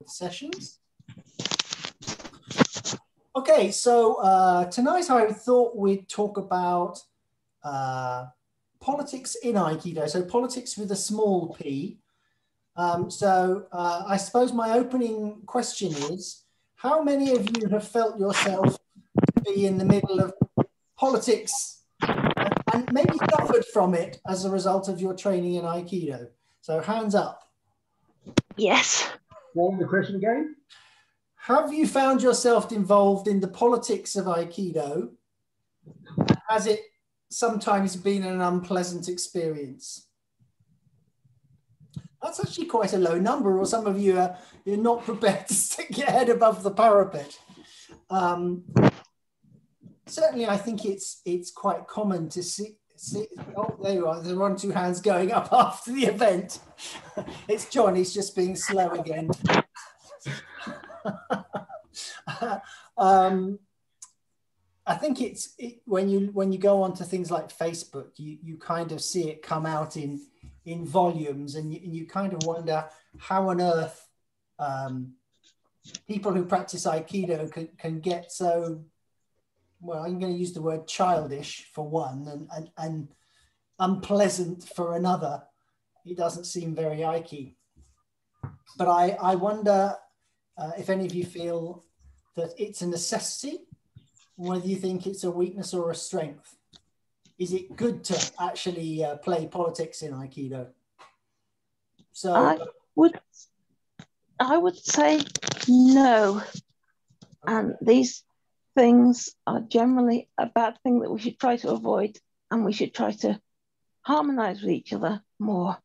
the sessions. Okay, so tonight I thought we'd talk about politics in Aikido, so politics with a small p. I suppose my opening question is, how many of you have felt yourself to be in the middle of politics and maybe suffered from it as a result of your training in Aikido? So hands up. Yes. What was the question again? Have you found yourself involved in the politics of Aikido? Has it sometimes been an unpleasant experience? That's actually quite a low number, or some of you are you're not prepared to stick your head above the parapet. Certainly, I think it's quite common to see. Oh, there you are. There are 1 or 2 hands going up after the event. It's John. He's just being slow again. I think when you go onto things like Facebook, you kind of see it come out in volumes, and you kind of wonder how on earth people who practice Aikido can get so, well, I'm going to use the word childish for one, and unpleasant for another. It doesn't seem very Aiki. But I wonder if any of you feel that it's a necessity, or whether you think it's a weakness or a strength. Is it good to actually play politics in Aikido? So I would say no. And these things are generally a bad thing that we should try to avoid, and we should try to harmonize with each other more.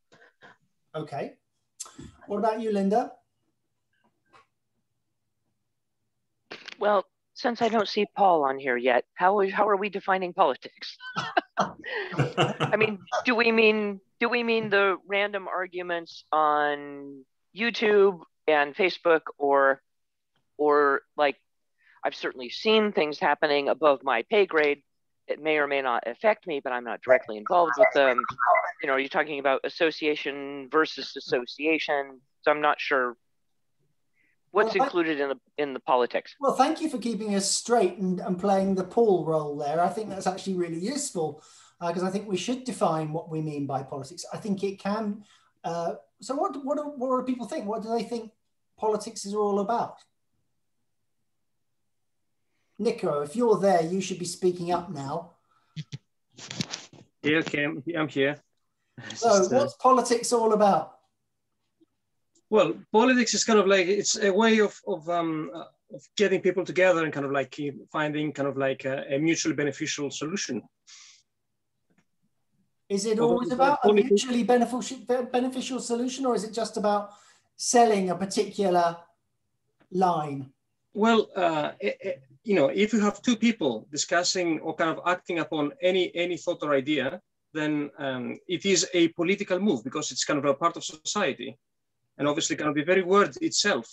Okay. What about you, Linda? Well, since I don't see Paul on here yet, how are we defining politics? I mean, do we mean the random arguments on YouTube and Facebook, or like, I've certainly seen things happening above my pay grade. It may or may not affect me, but I'm not directly involved with them. You know, you're talking about association versus association, so I'm not sure what's included in the politics. Well, thank you for keeping us straight and playing the Paul role there. I think that's actually really useful, because I think we should define what we mean by politics. I think it can. So what do people think? What do they think politics is all about? Nico, if you're there, you should be speaking up now. Yeah, okay, I'm here. So what's politics all about? Well, politics is kind of like, it's a way of getting people together and kind of like finding kind of like a mutually beneficial solution. Is it always about a mutually beneficial solution, or is it just about selling a particular line? Well, you know, if you have 2 people discussing or kind of acting upon any thought or idea, then it is a political move, because it's kind of a part of society. And obviously kind of the very word itself,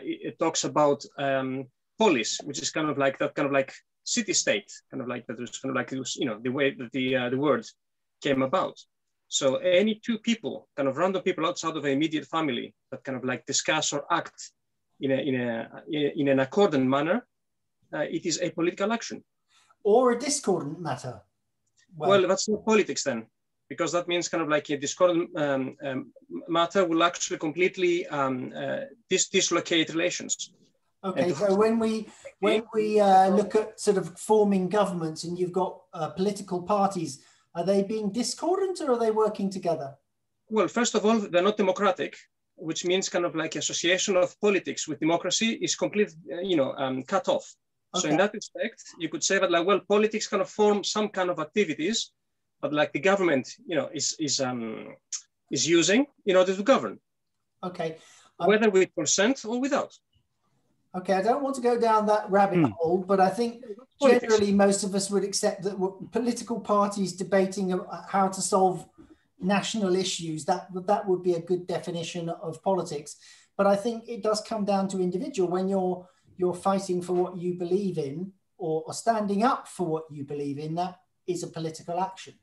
it talks about polis, which is kind of like that kind of like city-state, kind of like that was kind of like, you know, the way that the word came about. So any 2 people, kind of random people outside of an immediate family that kind of like discuss or act in an accordant manner, it is a political action. Or a discordant matter. Well, that's not politics then, because that means kind of like a discordant matter will actually completely dislocate relations. Okay, so when we look at sort of forming governments, and you've got political parties, are they being discordant, or are they working together? Well, first of all, they're not democratic, which means kind of like association of politics with democracy is completely, cut off. Okay. So in that respect, you could say that, like, well, politics kind of form some kind of activities, but like the government, you know, is using in order to govern. Okay. Whether with consent or without. Okay, I don't want to go down that rabbit hole, but I think generally most of us would accept that political parties debating how to solve national issues, that would be a good definition of politics. But I think it does come down to individual. When you're fighting for what you believe in, or standing up for what you believe in, that is a political action.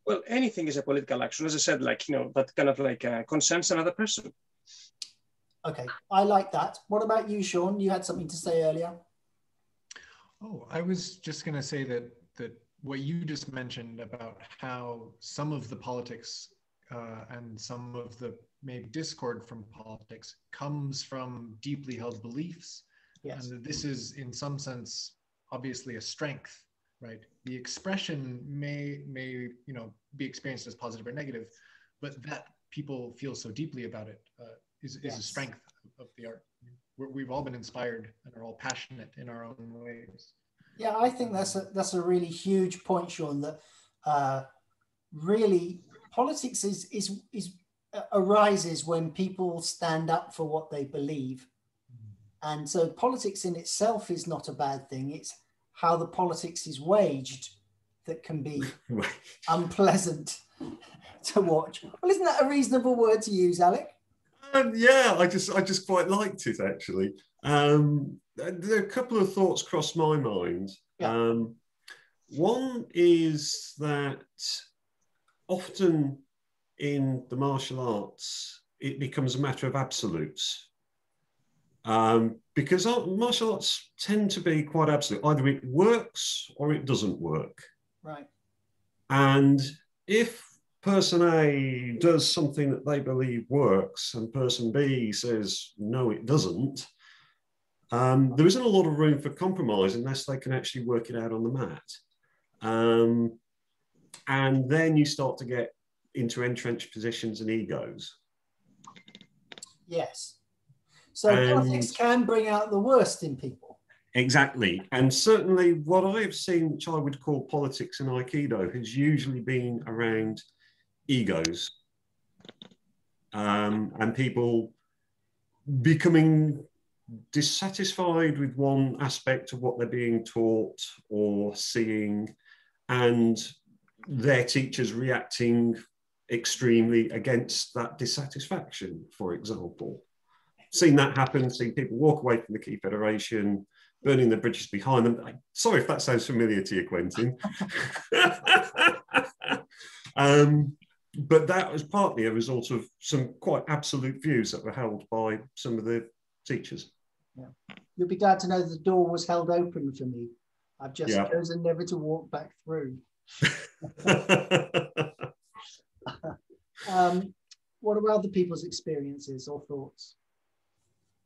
Well, anything is a political action. As I said, like, you know, that kind of like consents another person. Okay, I like that. What about you, Sean? You had something to say earlier. Oh, I was just going to say that what you just mentioned about how some of the politics and some of the maybe discord from politics comes from deeply held beliefs. Yes. And that this is in some sense obviously a strength, right? The expression may be experienced as positive or negative, but that people feel so deeply about it is a strength of the art. We've all been inspired and are all passionate in our own ways. Yeah, I think that's a really huge point, Sean, that really politics arises when people stand up for what they believe. And so politics in itself is not a bad thing. It's how the politics is waged that can be unpleasant to watch. Well, isn't that a reasonable word to use, Alec? Yeah, I just quite liked it, actually. There are a couple of thoughts cross my mind. Yeah. One is that often in the martial arts, it becomes a matter of absolutes. Because martial arts tend to be quite absolute. Either it works or it doesn't work. Right. And if person A does something that they believe works and person B says, no, it doesn't, there isn't a lot of room for compromise unless they can actually work it out on the mat. And then you start to get into entrenched positions and egos. Yes. So politics can bring out the worst in people. Exactly. And certainly what I've seen, which I would call politics in Aikido, has usually been around egos. And people becoming dissatisfied with one aspect of what they're being taught or seeing, and their teachers reacting extremely against that dissatisfaction, for example. Seen that happen, seen people walk away from the Key Federation, burning the bridges behind them. Sorry if that sounds familiar to you, Quentin. But that was partly a result of some quite absolute views that were held by some of the teachers. Yeah. You'll be glad to know the door was held open for me. I've just chosen never to walk back through. What are other people's experiences or thoughts?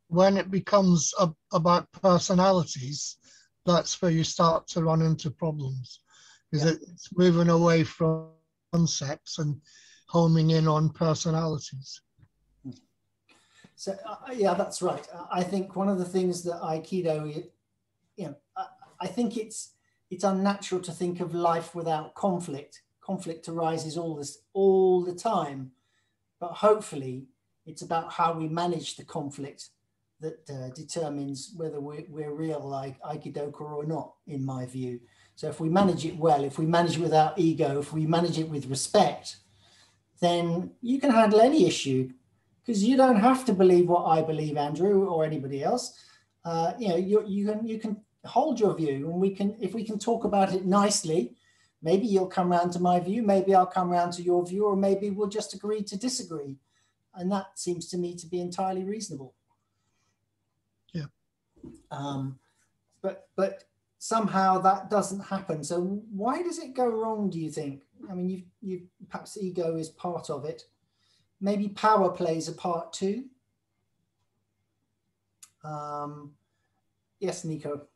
When it becomes about personalities, that's where you start to run into problems, because it's moving away from concepts and homing in on personalities. So yeah, that's right. I think one of the things that Aikido, I think it's unnatural to think of life without conflict. Conflict arises all the time, but hopefully it's about how we manage the conflict that determines whether we're real like Aikidoka or not, in my view. So if we manage it well, if we manage it without ego, if we manage it with respect, then you can handle any issue, because you don't have to believe what I believe, Andrew, or anybody else. You can hold your view, and if we can talk about it nicely, maybe you'll come round to my view, maybe I'll come round to your view, or maybe we'll just agree to disagree. And that seems to me to be entirely reasonable. Yeah. But somehow that doesn't happen. So why does it go wrong, do you think? I mean, you perhaps ego is part of it. Maybe power plays a part too. Yes, Nico.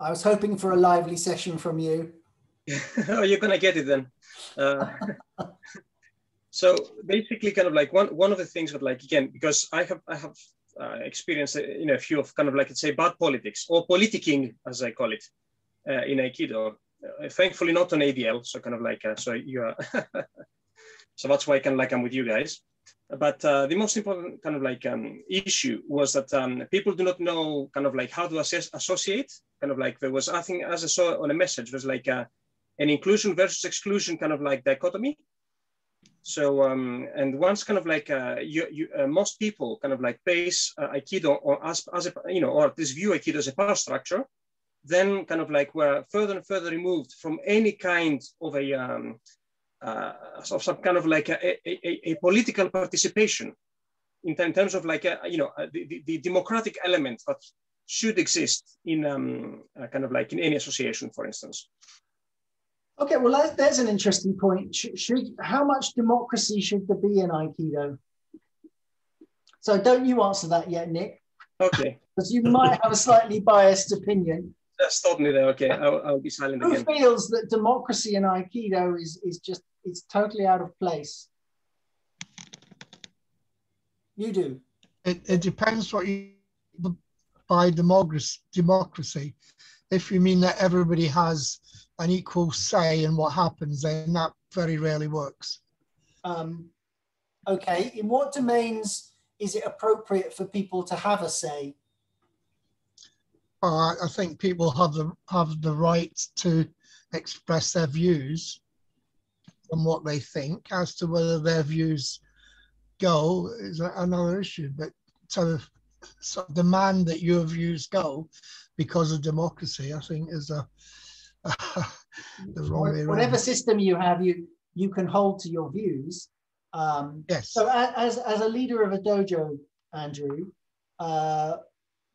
I was hoping for a lively session from you. Oh, you're gonna get it then. So basically, kind of like one of the things that, like, again, because I have experienced a few of kind of like, let's say, bad politics or politicking, as I call it, in Aikido. Thankfully, not on ADL, so kind of like so you are. So that's why kind of like I'm with you guys. But the most important kind of like issue was that people do not know kind of like how to associate. Kind of like there was, I think, as I saw on a message, was like an inclusion versus exclusion kind of like dichotomy. So and once kind of like most people kind of like base Aikido or as a or this view Aikido as a power structure, then kind of like we're further and further removed from any kind of a of some kind of like a political participation in terms of like the democratic element that should exist in kind of like in any association, for instance. Okay, well, there's an interesting point. How much democracy should there be in Aikido? So don't you answer that yet, Nick? Okay. Because you might have a slightly biased opinion. Stop me there. Okay, I'll be silent again. Who feels that democracy in Aikido is totally out of place? You do. It depends what you by democracy. If you mean that everybody has an equal say in what happens, then that very rarely works. Okay, in what domains is it appropriate for people to have a say? I think people have the right to express their views on what they think. As to whether their views go is another issue, but to demand that your views go because of democracy, I think is the wrong way around. Whatever system you have, you can hold to your views. Yes. So as a leader of a dojo, Andrew,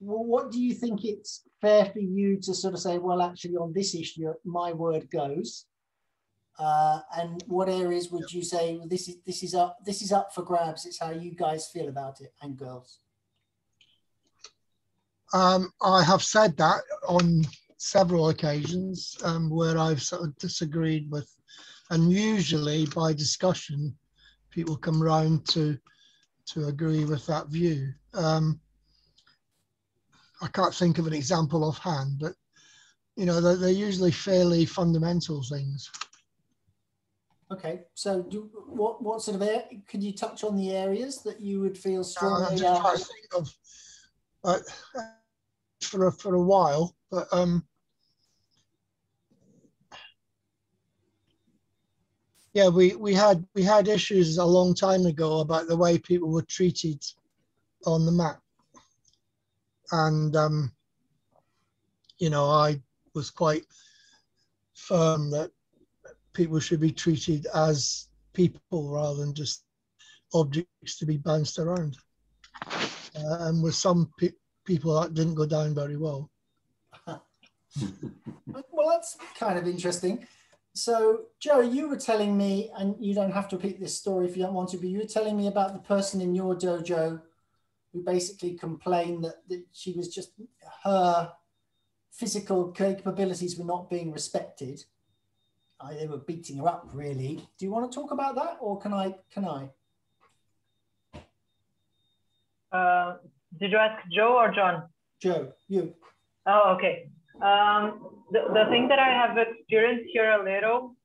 what do you think it's fair for you to sort of say, well, actually on this issue, my word goes? And what areas would you say this is up for grabs? It's how you guys feel about it, and girls. I have said that on several occasions where I've sort of disagreed with, and usually by discussion, people come round to agree with that view. I can't think of an example offhand, but you know, they're usually fairly fundamental things. Okay, so what sort of could you touch on the areas that you would feel strongly? I'm just trying to think of for a while, but yeah, we had issues a long time ago about the way people were treated on the mat, and you know, I was quite firm that people should be treated as people rather than just objects to be bounced around. And with some people that didn't go down very well. Well, that's kind of interesting. So, Joe, you were telling me, and you don't have to repeat this story if you don't want to, but you were telling me about the person in your dojo who basically complained that she was just, her physical capabilities were not being respected. They were beating her up, really. Do you want to talk about that, or can I? Did you ask Joe or John? Joe, you. Oh, okay. The thing that I have experienced here a little.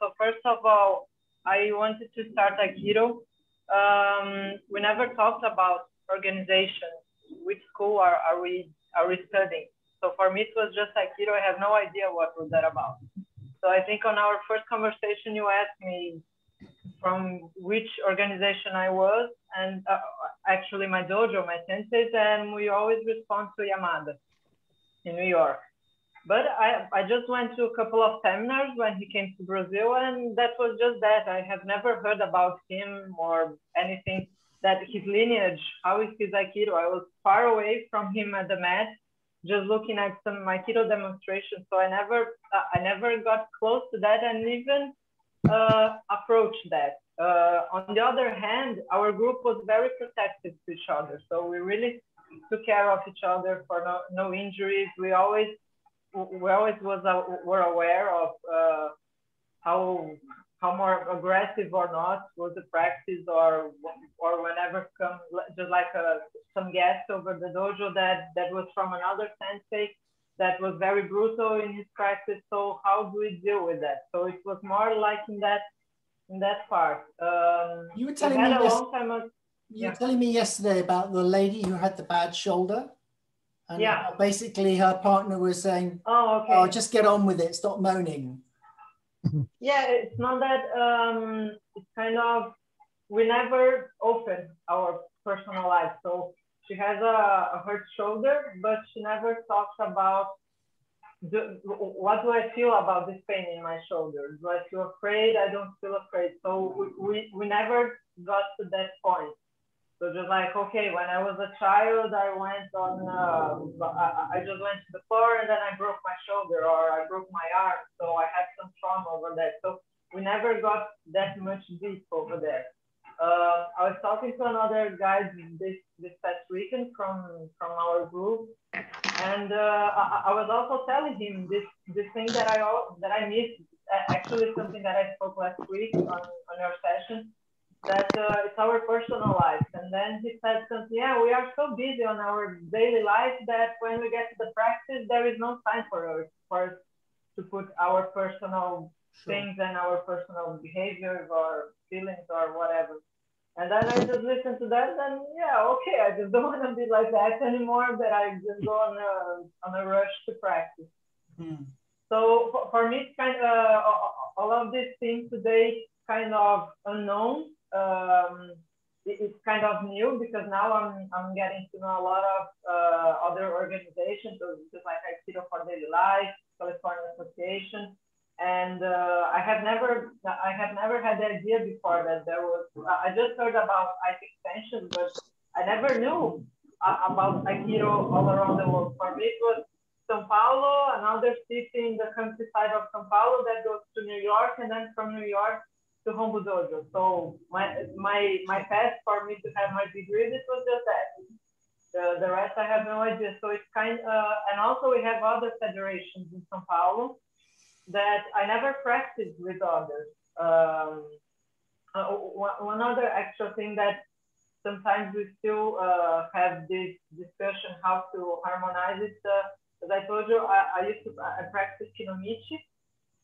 So first of all, I wanted to start Aikido. We never talked about organization. Which school are we studying? So for me, it was just Aikido. I have no idea what was that about. So I think on our first conversation, you asked me from which organization I was, and actually my dojo, my senseis, and we always respond to Yamada in New York. But I just went to a couple of seminars when he came to Brazil, and that was just that. I have never heard about him or anything, that his lineage, how is his Aikido. I was far away from him at the mat, just looking at some Aikido demonstrations. So I never got close to that and even approached that. On the other hand, our group was very protective to each other. So we really took care of each other for no injuries. We always were aware of how more aggressive or not was the practice, or whenever come just like some guest over the dojo that was from another sensei that was very brutal in his practice. So how do we deal with that? So it was more like in that part. You were telling me yesterday about the lady who had the bad shoulder. And yeah, basically her partner was saying, oh, okay. Oh, just get on with it, stop moaning. Yeah, it's not that, it's kind of, we never open our personal life. So she has a hurt shoulder, but she never talks about what do I feel about this pain in my shoulder? Do I feel afraid? I don't feel afraid. So we never got to that point. So just like, okay, when I was a child, I went on, I just went to the floor and then I broke my shoulder or I broke my arm. So I had some trauma over there. So we never got that much deep over there. I was talking to another guy this past weekend from our group, and I was also telling him this thing that I missed. Actually, something that I spoke last week on our session, that it's our personal life. And then he said something, yeah, we are so busy on our daily life that when we get to the practice, there is no time for us to put our personal things and our personal behaviors or feelings or whatever. And then I just listened to that, and yeah, okay, I just don't want to be like that anymore, that I just go on a rush to practice. So for me, it's kind of, all of these things today kind of unknown. It's kind of new because now I'm getting to know a lot of other organizations, just like Aikido for Daily Life, California Association. And I have never had the idea before that there was, I just heard about Aikido extension, but I never knew about Aikido all around the world. For me, it was São Paulo, another city in the countryside of São Paulo that goes to New York, and then from New York to Dojo. So my path for me to have my degree, this was just that. The rest I have no idea. So it's kind of, and also we have other federations in São Paulo that I never practiced with others. One other extra thing that sometimes we still have this discussion how to harmonize it. As I told you, I practice Kinomichi,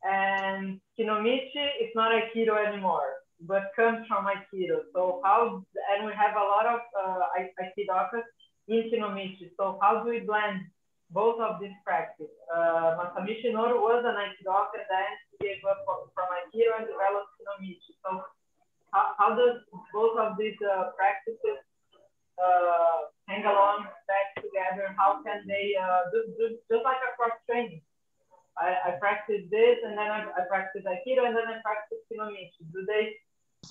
and Kinomichi is not Aikido anymore, but comes from Aikido. So and we have a lot of Aikidokas in Kinomichi. So how do we blend both of these practices? Masamichi Noru was an Aikidoka, and then he gave up from Aikido and developed Kinomichi. So how does both of these practices hang along, back together? How can they just like a cross training? I practice this, and then I practice Aikido, and then I practice Kinomichi. Do they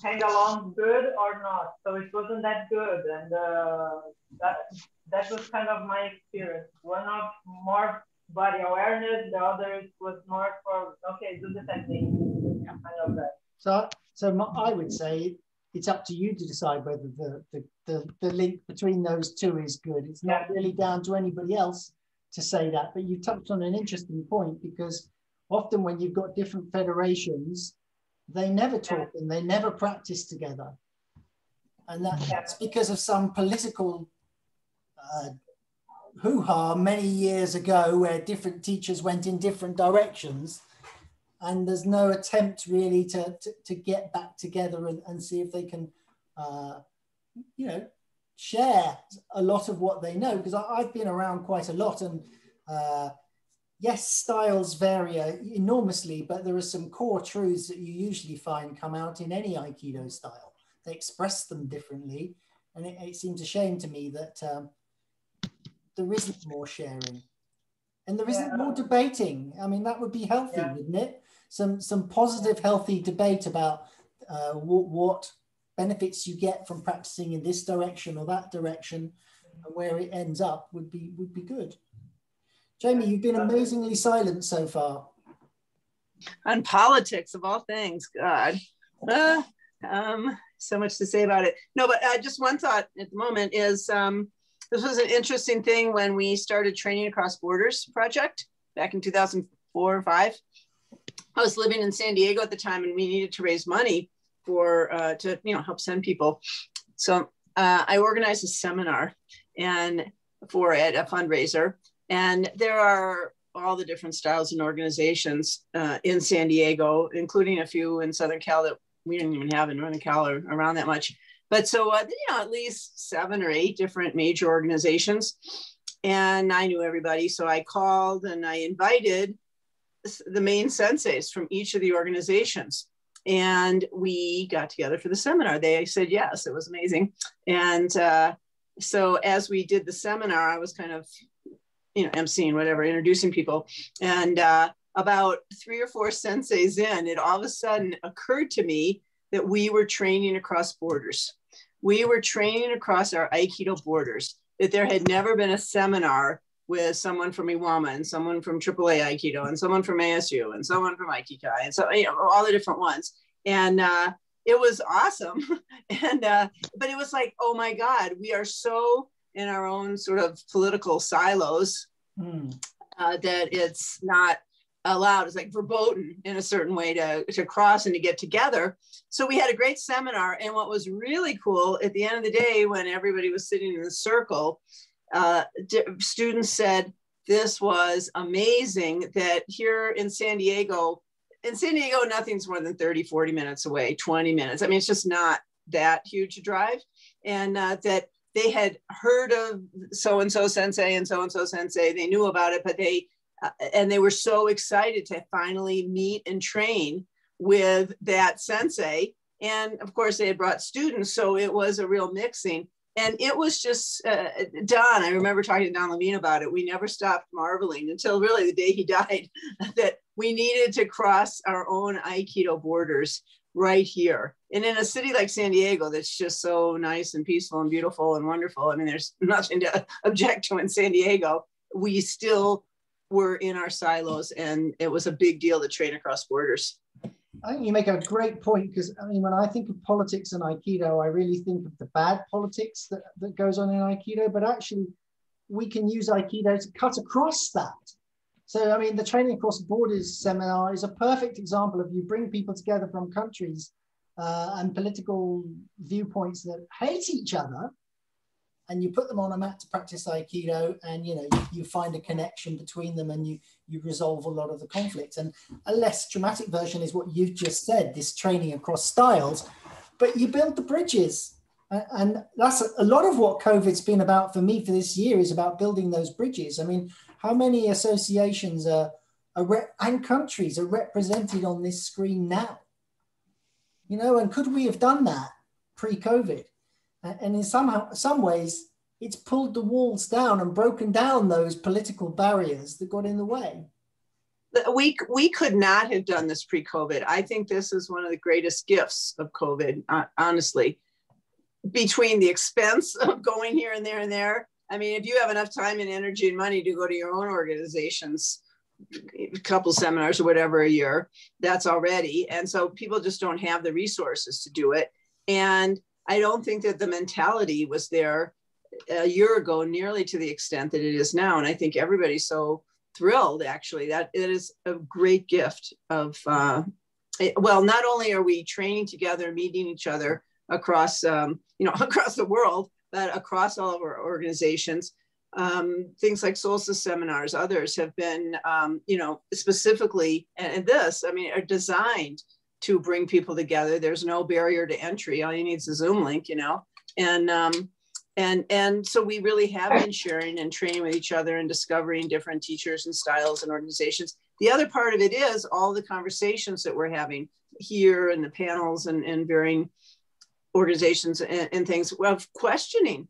hang along good or not? So it wasn't that good, and that was kind of my experience. One of more body awareness, the other was more for, okay, do the technique, kind of that. So I would say it's up to you to decide whether the link between those two is good. It's not really down to anybody else to say that, but you touched on an interesting point, because often when you've got different federations, they never talk and they never practice together. And that's because of some political hoo-ha many years ago where different teachers went in different directions, and there's no attempt really to get back together and see if they can share a lot of what they know. Because I've been around quite a lot, and yes, styles vary enormously, but there are some core truths that you usually find come out in any Aikido style. They express them differently, and it seems a shame to me that there isn't more sharing, and there isn't more debating. I mean, that would be healthy, wouldn't it? Some positive, healthy debate about what benefits you get from practicing in this direction or that direction, and where it ends up would be good. Jamie, you've been amazingly silent so far. On politics, of all things, God. So much to say about it. No, but just one thought at the moment is, this was an interesting thing when we started Training Across Borders project back in 2004 or 5. I was living in San Diego at the time, and we needed to raise money for to help send people. So I organized a seminar for a fundraiser, and there are all the different styles and organizations in San Diego, including a few in Southern Cal that we didn't even have in Northern Cal or around that much. But so, at least 7 or 8 different major organizations. And I knew everybody. So I called and I invited the main senseis from each of the organizations. And we got together for the seminar. They said yes, it was amazing. And so as we did the seminar, I was kind of, emceeing, whatever, introducing people. And about 3 or 4 senseis in, it all of a sudden occurred to me that we were training across borders. we were training across our Aikido borders, that there had never been a seminar with someone from Iwama and someone from AAA Aikido and someone from ASU and someone from Aikikai and so, you know, all the different ones. And it was awesome. And but it was like, oh my God, we are so in our own sort of political silos that it's not allowed. It's like verboten in a certain way to cross and to get together. So we had a great seminar. And what was really cool at the end of the day, when everybody was sitting in the circle, students said, this was amazing, that here in San Diego, nothing's more than 30, 40 minutes away, 20 minutes. I mean, it's just not that huge a drive. And that they had heard of so-and-so sensei and so-and-so sensei. They knew about it, but they were so excited to finally meet and train with that sensei. And of course they had brought students. So it was a real mixing. And it was just, Don, I remember talking to Don Levine about it. We never stopped marveling until really the day he died, that we needed to cross our own Aikido borders right here. And in a city like San Diego, that's just so nice and peaceful and beautiful and wonderful. I mean, there's nothing to object to in San Diego. We still were in our silos, and it was a big deal to train across borders. I think you make a great point, because I mean, when I think of politics and Aikido, I really think of the bad politics that goes on in Aikido, but actually we can use Aikido to cut across that. So, I mean, the Training Across Borders seminar is a perfect example of you bring people together from countries and political viewpoints that hate each other, and you put them on a mat to practice Aikido, and you find a connection between them, and you resolve a lot of the conflict. And a less dramatic version is what you've just said, this training across styles, but you build the bridges. And that's a lot of what COVID's been about for me for this year, is about building those bridges. I mean, how many associations and countries are represented on this screen now? And could we have done that pre-COVID? And in some ways, it's pulled the walls down and broken down those political barriers that got in the way. We could not have done this pre-COVID. I think this is one of the greatest gifts of COVID, honestly. Between the expense of going here and there and there. I mean, if you have enough time and energy and money to go to your own organizations, a couple seminars or whatever a year, that's already. And so people just don't have the resources to do it. And I don't think that the mentality was there a year ago nearly to the extent that it is now. And I think everybody's so thrilled, actually, that it is a great gift of, well, not only are we training together, meeting each other across, across the world, but across all of our organizations. Things like Solstice seminars, others have been, specifically, and this, I mean, are designed to bring people together. There's no barrier to entry. All you need is a Zoom link, and so we really have been sharing and training with each other and discovering different teachers and styles and organizations. The other part of it is all the conversations that we're having here and the panels and varying organizations and things of questioning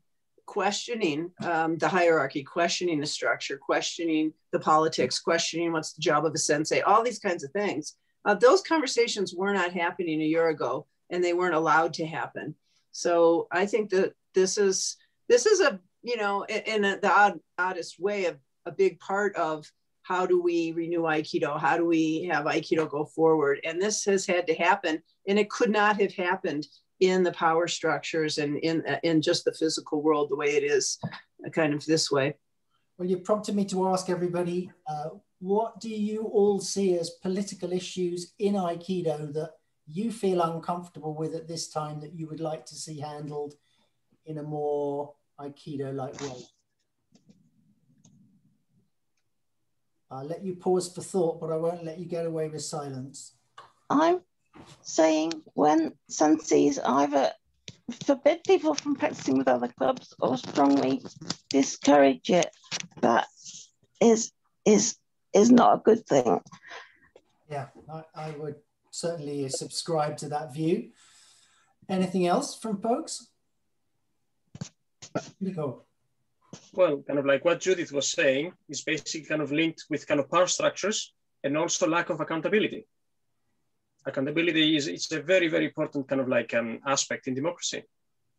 the hierarchy, questioning the structure, questioning the politics, questioning what's the job of a sensei, all these kinds of things. Those conversations were not happening a year ago, and they weren't allowed to happen. So I think that this is a, in the oddest way, a big part of how do we renew Aikido? How do we have Aikido go forward? And this has had to happen, and it could not have happened in the power structures and in just the physical world the way it is, kind of this way. Well, you prompted me to ask everybody, what do you all see as political issues in Aikido that you feel uncomfortable with at this time, that you would like to see handled in a more Aikido-like way? I'll let you pause for thought, but I won't let you get away with silence. I'm saying when senseis either forbid people from practicing with other clubs or strongly discourage it, that is not a good thing. Yeah, I would certainly subscribe to that view. Anything else from folks? Nico. Well, kind of like what Judith was saying is basically kind of linked with kind of power structures and also lack of accountability. Accountability it's a very, very important kind of like aspect in democracy.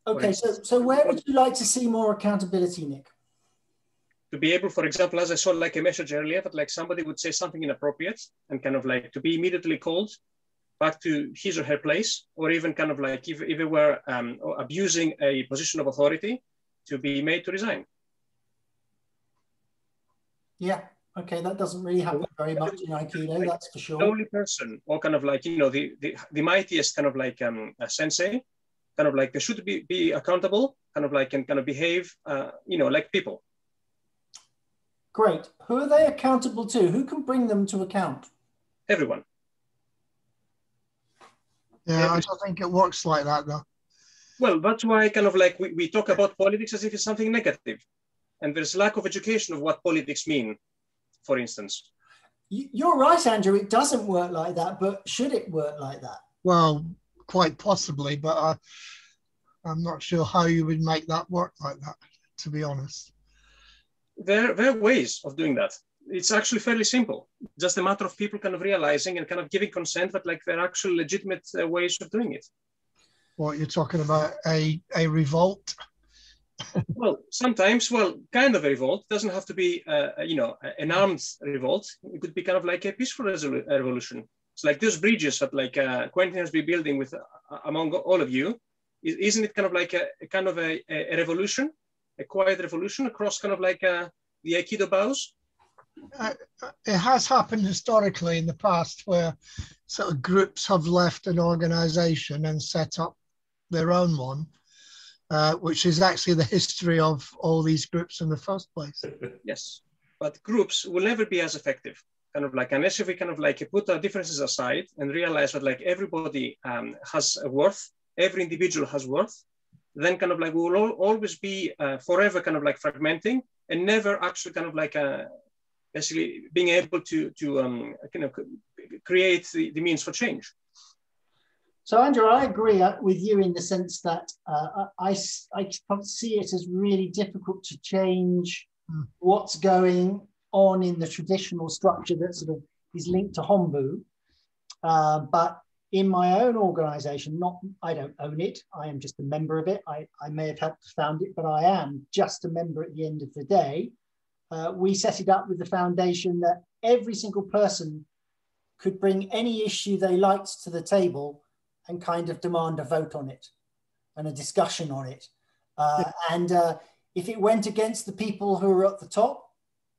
Okay, so where would you like to see more accountability, Nick? To be able, for example, as I saw like a message earlier, that like somebody would say something inappropriate and kind of like to be immediately called back to his or her place, or even kind of like if they were abusing a position of authority, to be made to resign. Yeah, okay, that doesn't really happen very much in Aikido, that's for sure. The only person, or kind of like, you know, the mightiest kind of like a sensei, kind of like they should be accountable, kind of like, and kind of behave, you know, like people. Great. Who are they accountable to? Who can bring them to account? Everyone. Yeah, I don't think it works like that, though. Well, that's why kind of like we talk about politics as if it's something negative. And there's lack of education of what politics mean, for instance. You're right, Andrew. It doesn't work like that, but should it work like that? Well, quite possibly, but I'm not sure how you would make that work like that, to be honest. There are ways of doing that. It's actually fairly simple. Just a matter of people kind of realizing and kind of giving consent that like there are actually legitimate ways of doing it. What, you're talking about a revolt? Well, sometimes, well, kind of a revolt. It doesn't have to be, you know, an armed revolt. It could be kind of like a peaceful revolution. It's like those bridges that like Quentin has been building with among all of you. Isn't it kind of like a revolution, a quiet revolution across kind of like the Aikido bows? It has happened historically in the past where sort of groups have left an organization and set up their own one. Which is actually the history of all these groups in the first place. Yes, but groups will never be as effective, kind of like, unless if we kind of like put our differences aside and realize that like everybody has a worth, every individual has worth, then kind of like we will always be forever kind of like fragmenting and never actually kind of like basically being able to kind of create the means for change. So, Andrew, I agree with you in the sense that I see it as really difficult to change what's going on in the traditional structure that sort of is linked to Hombu. But in my own organization, I don't own it. I am just a member of it. I may have helped to found it, but I am just a member at the end of the day. We set it up with the foundation that every single person could bring any issue they liked to the table and kind of demand a vote on it and a discussion on it. And if it went against the people who were at the top,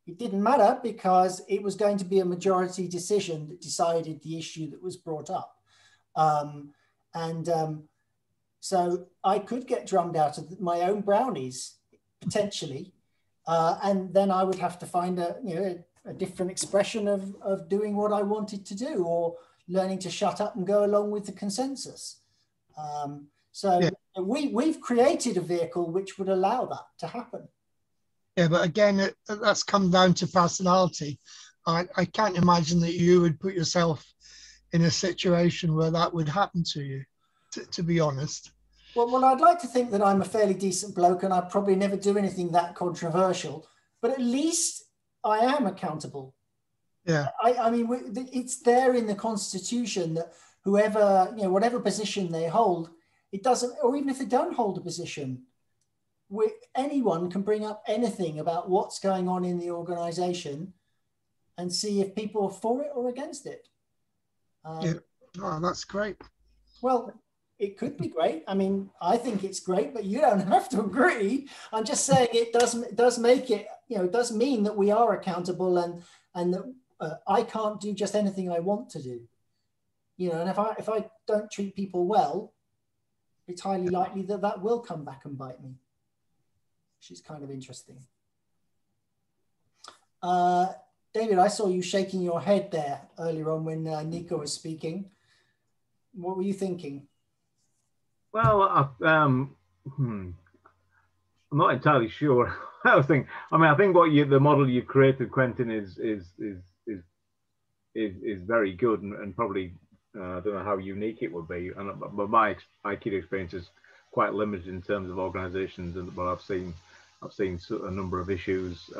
it didn't matter because it was going to be a majority decision that decided the issue that was brought up. So I could get drummed out of my own brownies, potentially, and then I would have to find a different expression of doing what I wanted to do, or learning to shut up and go along with the consensus. We've created a vehicle which would allow that to happen. Yeah, but again, that's come down to personality. I can't imagine that you would put yourself in a situation where that would happen to you, to be honest. Well, I'd like to think that I'm a fairly decent bloke and I'd probably never do anything that controversial, but at least I am accountable. Yeah, I mean, it's there in the Constitution that whoever, whatever position they hold, it doesn't, or even if they don't hold a position, anyone can bring up anything about what's going on in the organization and see if people are for it or against it. Yeah, oh, that's great. Well, it could be great. I mean, I think it's great, but you don't have to agree. I'm just saying it does make it, it does mean that we are accountable and that I can't do just anything I want to do. And if I don't treat people well, it's highly likely that will come back and bite me, which is kind of interesting. David, I saw you shaking your head there earlier on when Nico was speaking. What were you thinking? Well, I'm not entirely sure. I think what the model you've created, Quentin, is very good and probably I don't know how unique it would be. But my Aikido experience is quite limited in terms of organisations, but I've seen a number of issues.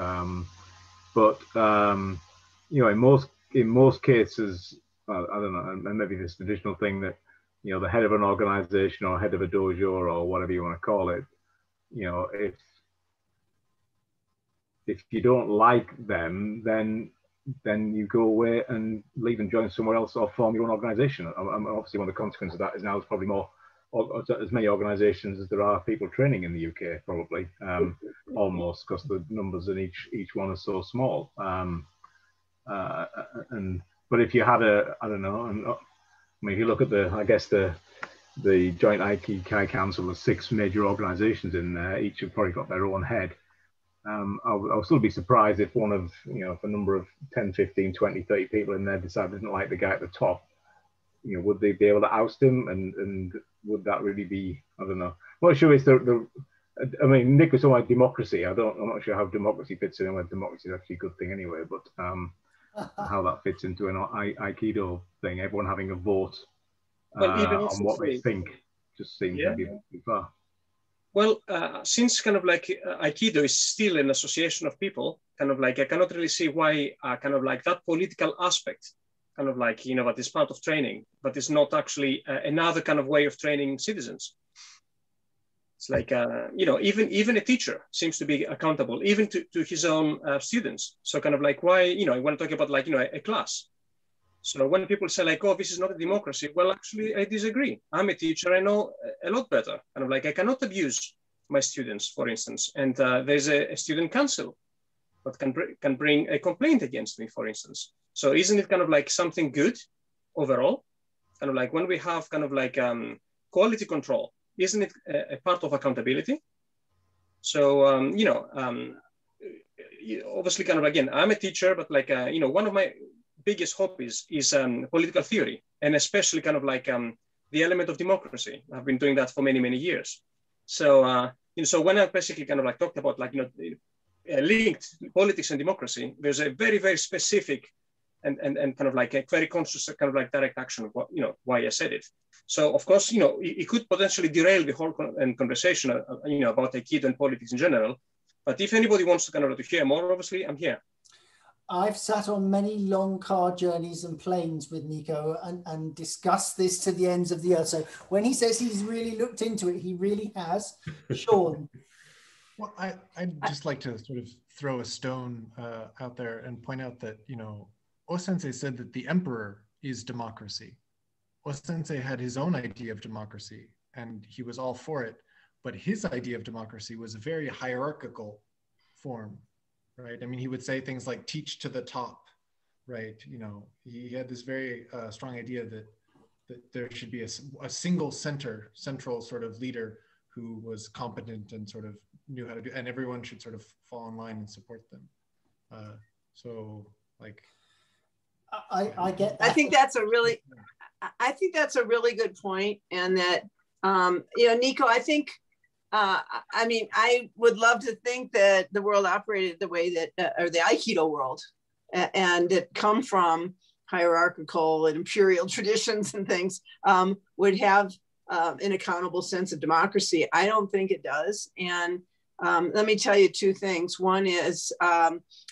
In most cases, I don't know, and maybe this traditional thing that you know, the head of an organization or head of a dojo or whatever you want to call it, you know, if you don't like them, then you go away and leave and join somewhere else or form your own organization. Obviously, one of the consequences of that is now there's probably more, or as many organizations as there are people training in the UK, probably, almost, because the numbers in each one are so small. But if you had I don't know, I mean, if you look at I guess the Joint Aikido Council, there's 6 major organizations in there, each have probably got their own head. I'll still be surprised if one of, you know, if a number of 10, 15, 20, 30 people in there decided they didn't like the guy at the top, you know, would they be able to oust him? And would that really be, I don't know. I'm not sure it's I mean, Nick was talking about democracy. I'm not sure how democracy fits in, whether democracy is actually a good thing anyway, but how that fits into an Aikido thing, everyone having a vote on what they think, just seems maybe a bit too far. Well, since kind of like Aikido is still an association of people, kind of like I cannot really see why kind of like that political aspect, kind of like, you know, that is part of training, but it's not actually another kind of way of training citizens. It's like, you know, even a teacher seems to be accountable, even to his own students. So kind of like why, you know, I want to talk about like, you know, a class. So when people say like, oh, this is not a democracy, well, actually, I disagree. I'm a teacher, I know a lot better. Kind of like, I cannot abuse my students, for instance. And there's a student council that can bring a complaint against me, for instance. So isn't it kind of like something good overall? Kind of like when we have kind of like quality control, isn't it a part of accountability? So, you know, obviously kind of, again, I'm a teacher, but like, you know, one of my biggest hobbies is political theory, and especially kind of like the element of democracy. I've been doing that for many, many years. So, you know, so when I basically kind of like talked about like, you know, linked politics and democracy, there's a very, very specific and kind of like a very conscious kind of like direct action of what, you know, why I said it. So of course, you know, it could potentially derail the whole conversation, you know, about Aikido and politics in general. But if anybody wants to kind of to hear more, obviously I'm here. I've sat on many long car journeys and planes with Nico and discussed this to the ends of the earth. So when he says he's really looked into it, he really has. Sean. Well, I'd just like to sort of throw a stone out there and point out that, you know, O-sensei said that the emperor is democracy. O-sensei had his own idea of democracy and he was all for it, but his idea of democracy was a very hierarchical form, right? I mean, he would say things like teach to the top, right? You know, he had this very strong idea that there should be a single central sort of leader who was competent and sort of knew how to do, and everyone should sort of fall in line and support them. So like, I get that. I think that's a really good point. And that, you know, Nico, I think, I mean, I would love to think that the world operated the way that, or the Aikido world, and it come from hierarchical and imperial traditions and things, would have an accountable sense of democracy. I don't think it does. And let me tell you 2 things. One is,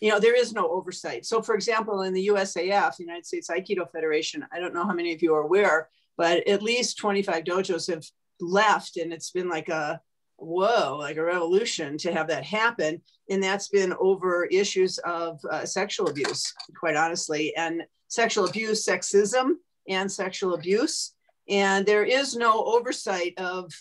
you know, there is no oversight. So for example, in the USAF, the United States Aikido Federation, I don't know how many of you are aware, but at least 25 dojos have left, and it's been like a revolution to have that happen. And that's been over issues of sexual abuse, quite honestly, and sexual abuse, sexism, and sexual abuse. And there is no oversight of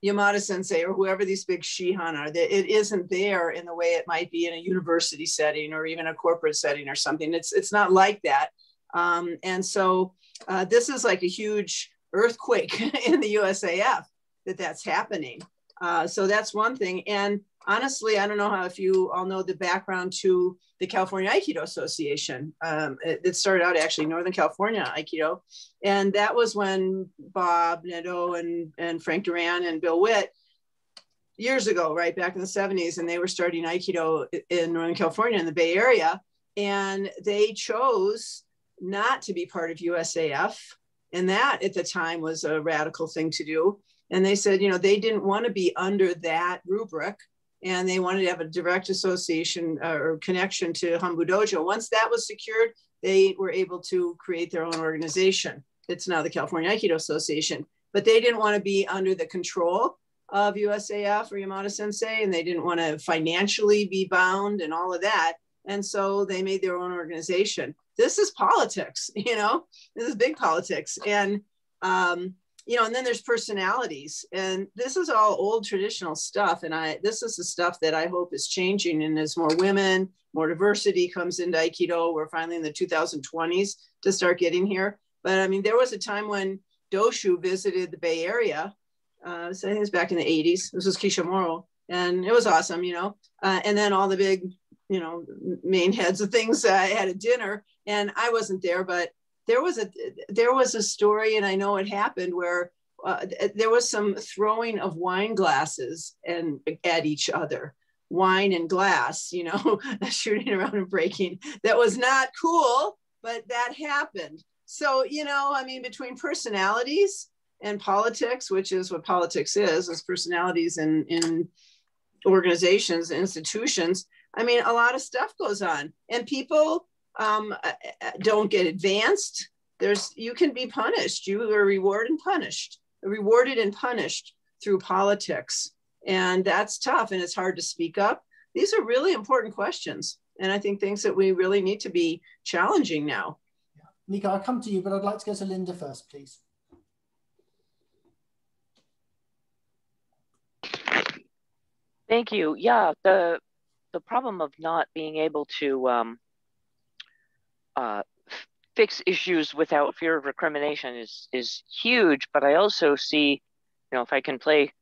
Yamada Sensei or whoever these big Shihan are. That it isn't there in the way it might be in a university setting or even a corporate setting or something. It's not like that. And so this is like a huge earthquake in the USAF that's happening. So that's one thing. And honestly, I don't know if you all know the background to the California Aikido Association. It started out actually Northern California Aikido. And that was when Bob Nadeau and Frank Duran and Bill Witt, years ago, right back in the 70s, and they were starting Aikido in Northern California in the Bay Area. And they chose not to be part of USAF. And that at the time was a radical thing to do. And they said, you know, they didn't want to be under that rubric, and they wanted to have a direct association or connection to Hanbu Dojo. Once that was secured, they were able to create their own organization. it's now the California Aikido Association, but they didn't want to be under the control of USAF or Yamada Sensei, and they didn't want to financially be bound and all of that. And so they made their own organization. This is politics, you know, this is big politics. And, you know, and then there's personalities, and this is all old traditional stuff. And this is the stuff that I hope is changing. And as more women, more diversity comes into Aikido, we're finally in the 2020s to start getting here. But I mean, there was a time when Dojo visited the Bay Area. So I think it was back in the 80s. This was Kishamoro, and it was awesome, you know. And then all the big, you know, main heads of things had a dinner, and I wasn't there, but there was a story, and I know it happened, where there was some throwing of wine glasses and at each other, wine and glass, you know, shooting around and breaking. That was not cool, but that happened. So, you know, I mean, between personalities and politics, which is what politics is personalities in organizations, institutions. I mean, a lot of stuff goes on, and people don't get advanced. You can be punished. You are rewarded and punished through politics. And that's tough, and it's hard to speak up. These are really important questions, and I think things that we really need to be challenging now. Yeah. Nico, I'll come to you, but I'd like to go to Linda first, please. Thank you. Yeah, the problem of not being able to fix issues without fear of recrimination is huge. But I also see, you know, if I can play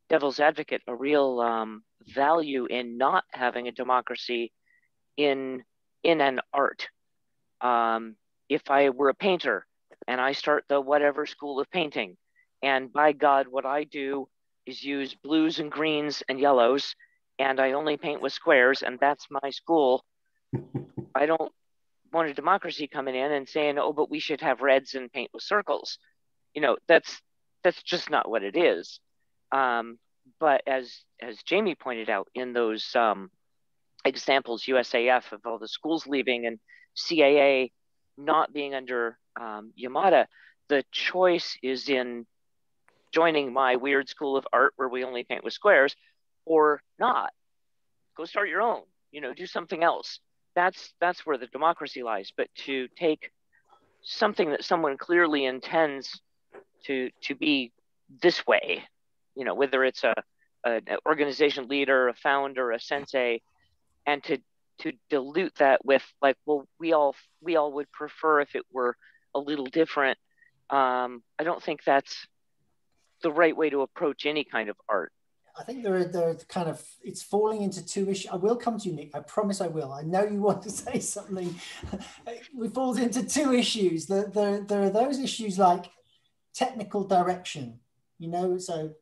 devil's advocate, a real value in not having a democracy in an art. If I were a painter and I start the whatever school of painting, and by God, what I do is use blues and greens and yellows, and I only paint with squares, and that's my school. I don't want a democracy coming in and saying, oh, but we should have reds and paint with circles. You know, that's just not what it is. But as Jamie pointed out in those examples, USAF of all the schools leaving and CAA not being under Yamada, the choice is in joining my weird school of art where we only paint with squares, or not. Go start your own, you know, do something else. That's where the democracy lies. But to take something that someone clearly intends to be this way, you know, whether it's an organization leader, a founder, a sensei, and to dilute that with like, well, we all would prefer if it were a little different. I don't think that's the right way to approach any kind of art. I think there are kind of, it's falling into two issues. I will come to you, Nick. I promise I will. I know you want to say something. We fall into two issues. There are those issues like technical direction, you know, so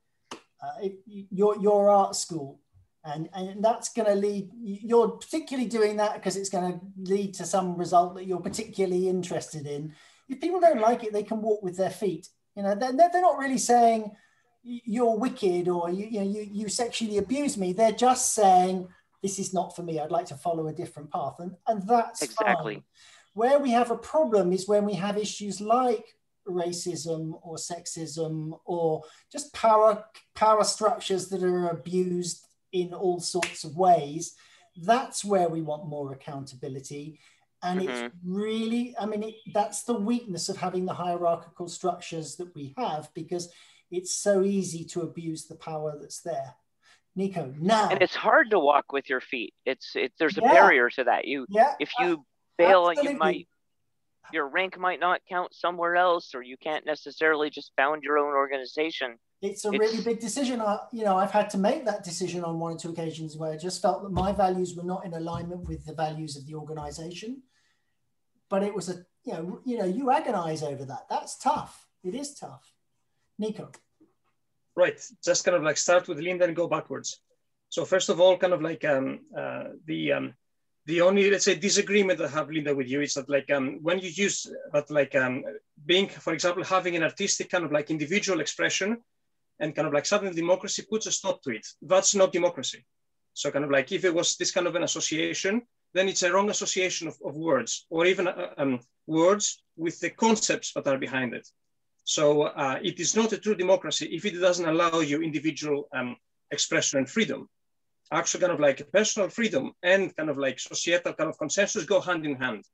your art school, and that's going to lead, you're particularly doing that because it's going to lead to some result that you're particularly interested in. If people don't like it, they can walk with their feet. You know, they're not really saying you're wicked or you sexually abuse me. They're just saying this is not for me. I'd like to follow a different path, and that's exactly fine. Where we have a problem is when we have issues like racism or sexism or just power structures that are abused in all sorts of ways. That's where we want more accountability. And it's really, I mean, that's the weakness of having the hierarchical structures that we have, because it's so easy to abuse the power that's there. Nico, now. And it's hard to walk with your feet. There's a barrier to that. If you bail, your rank might not count somewhere else, or you can't necessarily just found your own organization. It's a really big decision. I've had to make that decision on one or two occasions where I just felt that my values were not in alignment with the values of the organization. But it was you agonize over that. That's tough. It is tough. Nico. Right. Just kind of like start with Linda and go backwards. So first of all, kind of like the only, let's say, disagreement I have, Linda, with you is that like when you use that like being, for example, having an artistic kind of like individual expression and kind of like suddenly democracy puts a stop to it. That's not democracy. So kind of like if it was this kind of an association then it's a wrong association of words, or even words with the concepts that are behind it. So it is not a true democracy if it doesn't allow you individual expression and freedom. Actually, kind of like personal freedom and kind of like societal kind of consensus go hand in hand.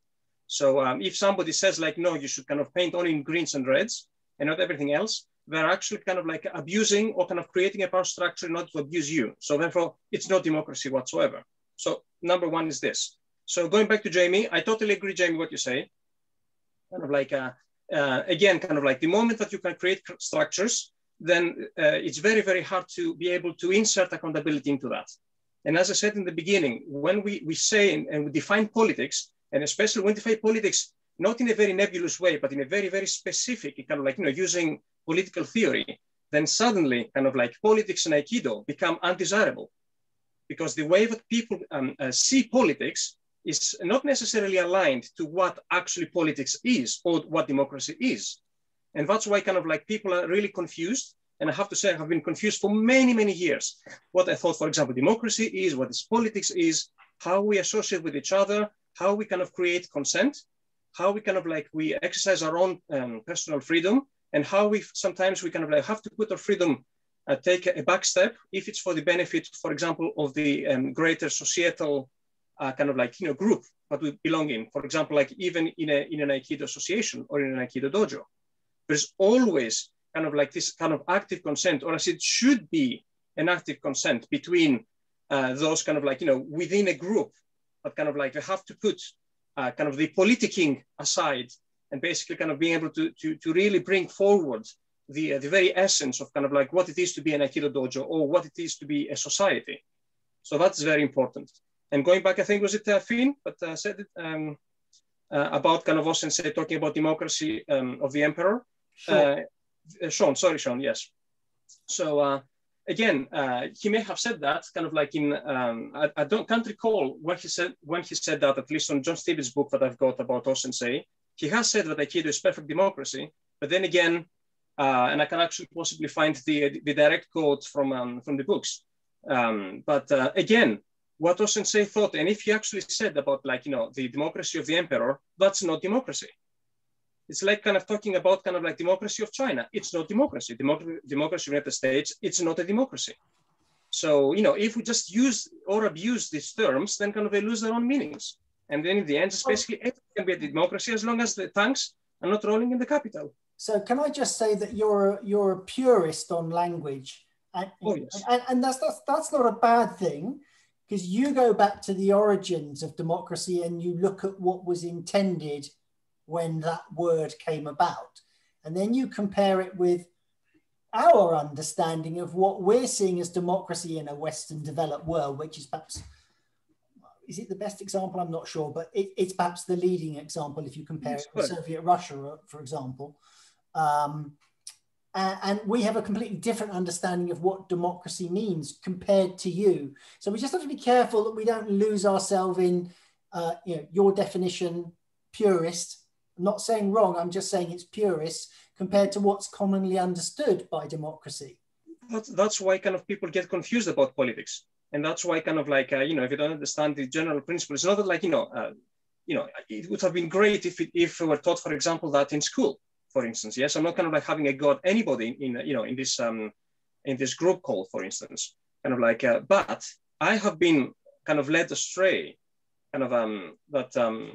So if somebody says like, no, you should kind of paint only in greens and reds and not everything else, they're actually kind of like abusing or kind of creating a power structure not to abuse you. So therefore, it's not democracy whatsoever. So number one is this. So going back to Jamie, I totally agree, Jamie, what you say. Kind of like, again, kind of like the moment that you can create structures, then it's very, very hard to be able to insert accountability into that. And as I said in the beginning, when we say and we define politics, and especially when we define politics, not in a very nebulous way, but in a very, very specific, kind of like, using political theory, then suddenly kind of like politics and Aikido become undesirable. Because the way that people see politics is not necessarily aligned to what actually politics is or what democracy is. And that's why kind of like people are really confused. And I have to say, I have been confused for many, many years. What I thought, for example, democracy is, what is politics is, how we associate with each other, how we kind of create consent, how we kind of like, we exercise our own personal freedom, and how we sometimes we kind of like have to put our freedom, take a back step if it's for the benefit, for example, of the greater societal kind of like, group that we belong in. For example, like even in an Aikido association or in an Aikido dojo, there's always kind of like this kind of active consent, or as it should be an active consent between those kind of like, within a group, but kind of like they have to put kind of the politicking aside and basically kind of being able to really bring forward the very essence of kind of like what it is to be an Aikido dojo or what it is to be a society. So that's very important. And going back, I think, was it Finn, but said it about kind of Osensei talking about democracy of the emperor. Sure. Sean, yes. So again, he may have said that kind of like in, I can't recall when he said that, at least on John Stevens' book that I've got about Osensei. He has said that Aikido is perfect democracy, but then again, and I can actually possibly find the direct quote from the books. But again, what Osensei thought, and if he actually said about like, the democracy of the emperor, that's not democracy. It's like kind of talking about kind of like democracy of China. It's not democracy. Democracy of the United States, it's not a democracy. So, if we just use or abuse these terms, then kind of they lose their own meanings. And then in the end, it's basically it can be a democracy as long as the tanks are not rolling in the capital. So can I just say that you're a purist on language, and, yes. and that's not a bad thing, because you go back to the origins of democracy and you look at what was intended when that word came about, and then you compare it with our understanding of what we're seeing as democracy in a Western developed world, which is perhaps, is it the best example? I'm not sure, but it's perhaps the leading example if you compare it with Soviet Russia, for example. And we have a completely different understanding of what democracy means compared to you. So we just have to be careful that we don't lose ourselves in, your definition, purist. I'm not saying wrong, I'm just saying it's purist compared to what's commonly understood by democracy. That's why kind of people get confused about politics. And that's why kind of like, if you don't understand the general principle, it's not that like, it would have been great if we were taught, for example, that in school, for instance. Yes, I'm not kind of like having a god anybody in this group call, for instance, kind of like, but I have been kind of led astray, kind of that,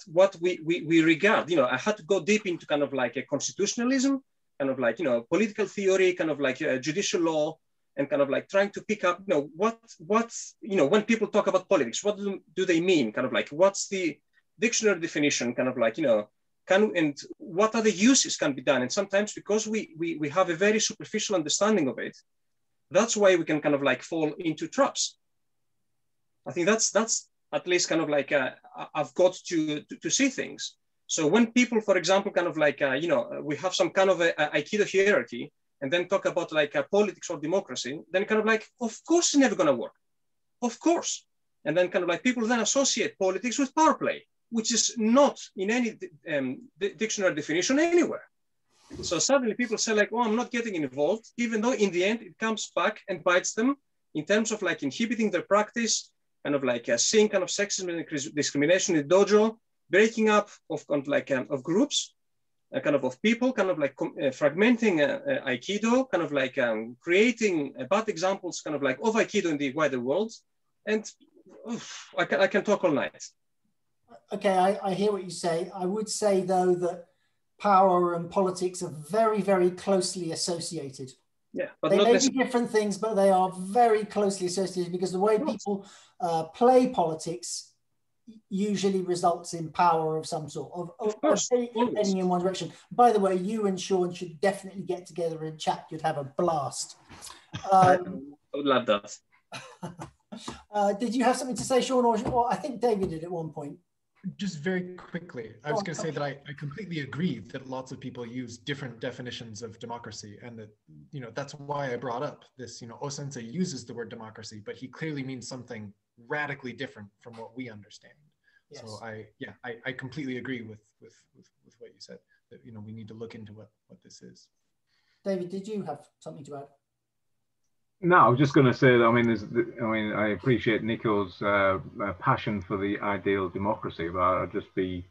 what we regard, I had to go deep into kind of like a constitutionalism, kind of like, political theory, kind of like judicial law, and kind of like trying to pick up, when people talk about politics, what do they mean? Kind of like, what's the dictionary definition? Kind of like, and what other uses can be done? And sometimes because we have a very superficial understanding of it, that's why we can kind of like fall into traps. I think that's at least kind of like, I've got to see things. So when people, for example, kind of like, we have some kind of a Aikido hierarchy, and then talk about like politics or democracy, then kind of like, of course it's never gonna work. Of course. And then kind of like people then associate politics with power play, which is not in any dictionary definition anywhere. So suddenly people say like, oh, I'm not getting involved, even though in the end it comes back and bites them in terms of like inhibiting their practice, kind of like seeing kind of sexism and discrimination in the dojo, breaking up of kind of like of groups, kind of people, kind of like fragmenting Aikido, kind of like creating bad examples, kind of like of Aikido in the wider world. And I can talk all night. Okay, I hear what you say. I would say though that power and politics are very, very closely associated. Yeah, but they not may be different things, but they are very closely associated because the way people play politics usually results in power of some sort of heading in one direction. By the way, you and Sean should definitely get together and chat. You'd have a blast. I would love that. Did you have something to say, Sean, or I think David did at one point? Just very quickly, I was going to say that I completely agree that lots of people use different definitions of democracy, and that, you know, that's why I brought up this, you know, O-sensei uses the word democracy, but he clearly means something radically different from what we understand. Yes. So I completely agree with what you said, that, you know, we need to look into what this is. David, did you have something to add? No, I was just going to say that, I mean, I appreciate Nico's passion for the ideal democracy, but I'd just be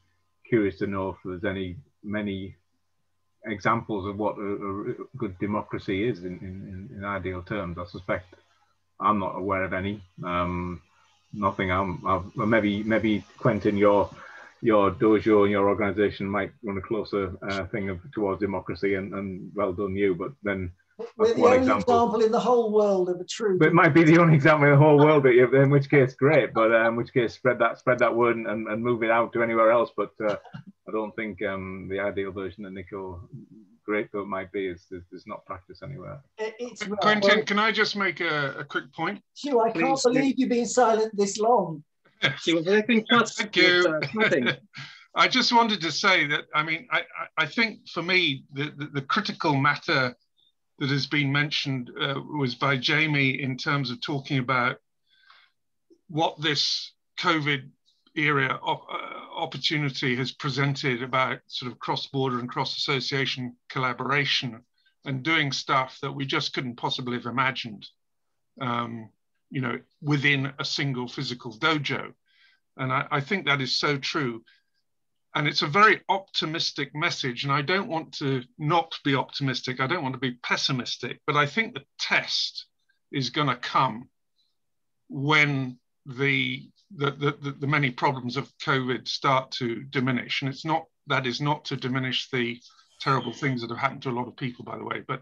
curious to know if there's many examples of what a good democracy is in ideal terms. I suspect I'm not aware of any. Nothing. Maybe Quentin, your dojo and your organization might run a closer thing towards democracy, and well done you. But then. We're the only example in the whole world of a true. But it might be the only example in the whole world, in which case, great. But in which case, spread that word and move it out to anywhere else. But I don't think the ideal version that Nico, great though it might be, is not practiced anywhere. Quentin, can I just make a quick point? Sure, I can't believe you've been silent this long. She was making cuts. Thank you. I just wanted to say that, I mean, I think for me, the critical matter that has been mentioned was by Jamie in terms of talking about what this COVID era opportunity has presented about sort of cross-border and cross-association collaboration and doing stuff that we just couldn't possibly have imagined, you know, within a single physical dojo. And I think that is so true. And it's a very optimistic message. And I don't want to not be optimistic. I don't want to be pessimistic. But I think the test is going to come when the many problems of COVID start to diminish. And that is not to diminish the terrible things that have happened to a lot of people, by the way. But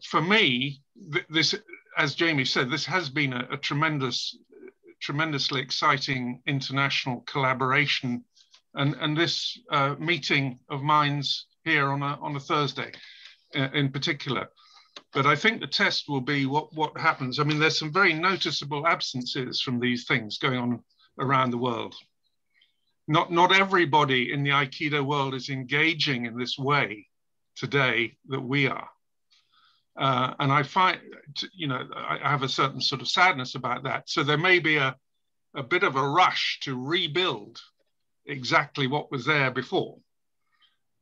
for me, this, as Jamie said, this has been a tremendously exciting international collaboration, and this meeting of minds here on a Thursday in particular. But I think the test will be what happens. I mean, there's some very noticeable absences from these things going on around the world. Not everybody in the Aikido world is engaging in this way today that we are. And I find, you know, I have a certain sort of sadness about that. So there may be a bit of a rush to rebuild exactly what was there before.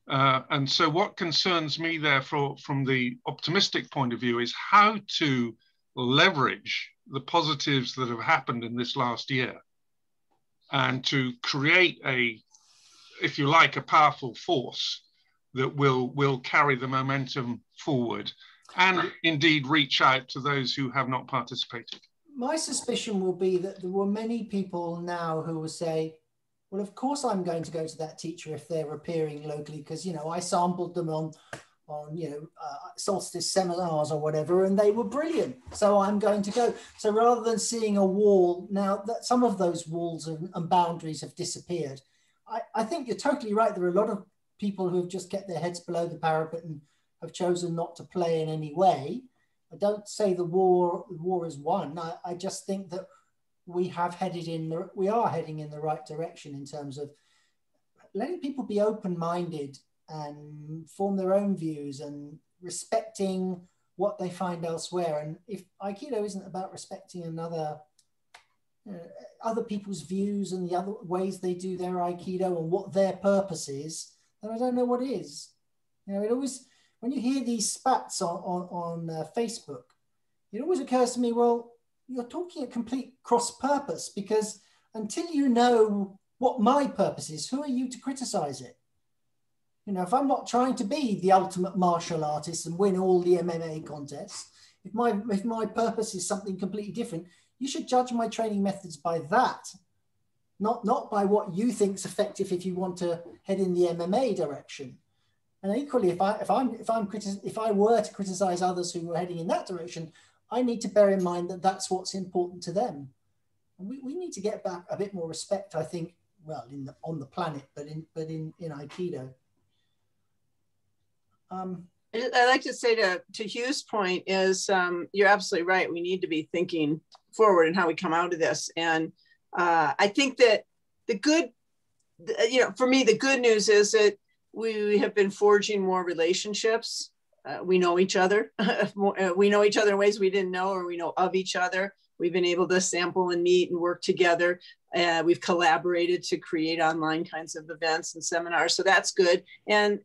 And so what concerns me there from the optimistic point of view is how to leverage the positives that have happened in this last year and to create if you like, a powerful force that will carry the momentum forward and indeed reach out to those who have not participated. My suspicion will be that there were many people now who will say, well, of course I'm going to go to that teacher if they're appearing locally, because, you know, I sampled them on you know, solstice seminars or whatever, and they were brilliant. So I'm going to go. So rather than seeing a wall, now that some of those walls and boundaries have disappeared, I think you're totally right. There are a lot of people who have just kept their heads below the parapet and have chosen not to play in any way. I don't say the war is won. I just think that we are heading in the right direction in terms of letting people be open-minded and form their own views and respecting what they find elsewhere. And if Aikido isn't about respecting other people's views and the other ways they do their Aikido and what their purpose is, then I don't know what is. You know, it always, when you hear these spats on Facebook, it always occurs to me, well, you're talking a complete cross purpose, because until you know what my purpose is, who are you to criticize it? You know, if I'm not trying to be the ultimate martial artist and win all the MMA contests, if my purpose is something completely different, you should judge my training methods by that, not by what you think is effective if you want to head in the MMA direction. And equally, if I were to criticize others who were heading in that direction, I need to bear in mind that that's what's important to them. And we need to get back a bit more respect, I think, well, on the planet, but in Aikido. I like to say to Hugh's point is you're absolutely right. We need to be thinking forward and how we come out of this. And I think that for me, the good news is that we have been forging more relationships. We know each other. We know each other in ways we didn't know, or we know of each other. We've been able to sample and meet and work together. We've collaborated to create online kinds of events and seminars. So that's good. And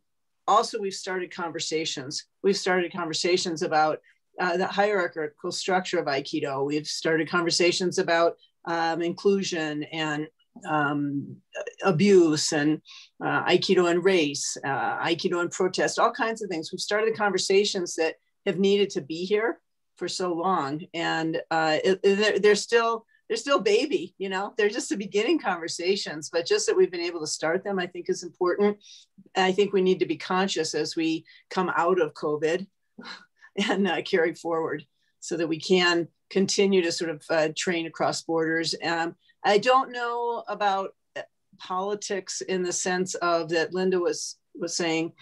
also, we've started conversations. We've started conversations about the hierarchical structure of Aikido. We've started conversations about inclusion and abuse and Aikido and race, Aikido and protest, all kinds of things. We've started conversations that have needed to be here for so long. And they're still baby, you know, they're just the beginning conversations, but just that we've been able to start them, I think is important. And I think we need to be conscious as we come out of COVID and carry forward so that we can continue to sort of train across borders. I don't know about politics in the sense of that Linda was saying,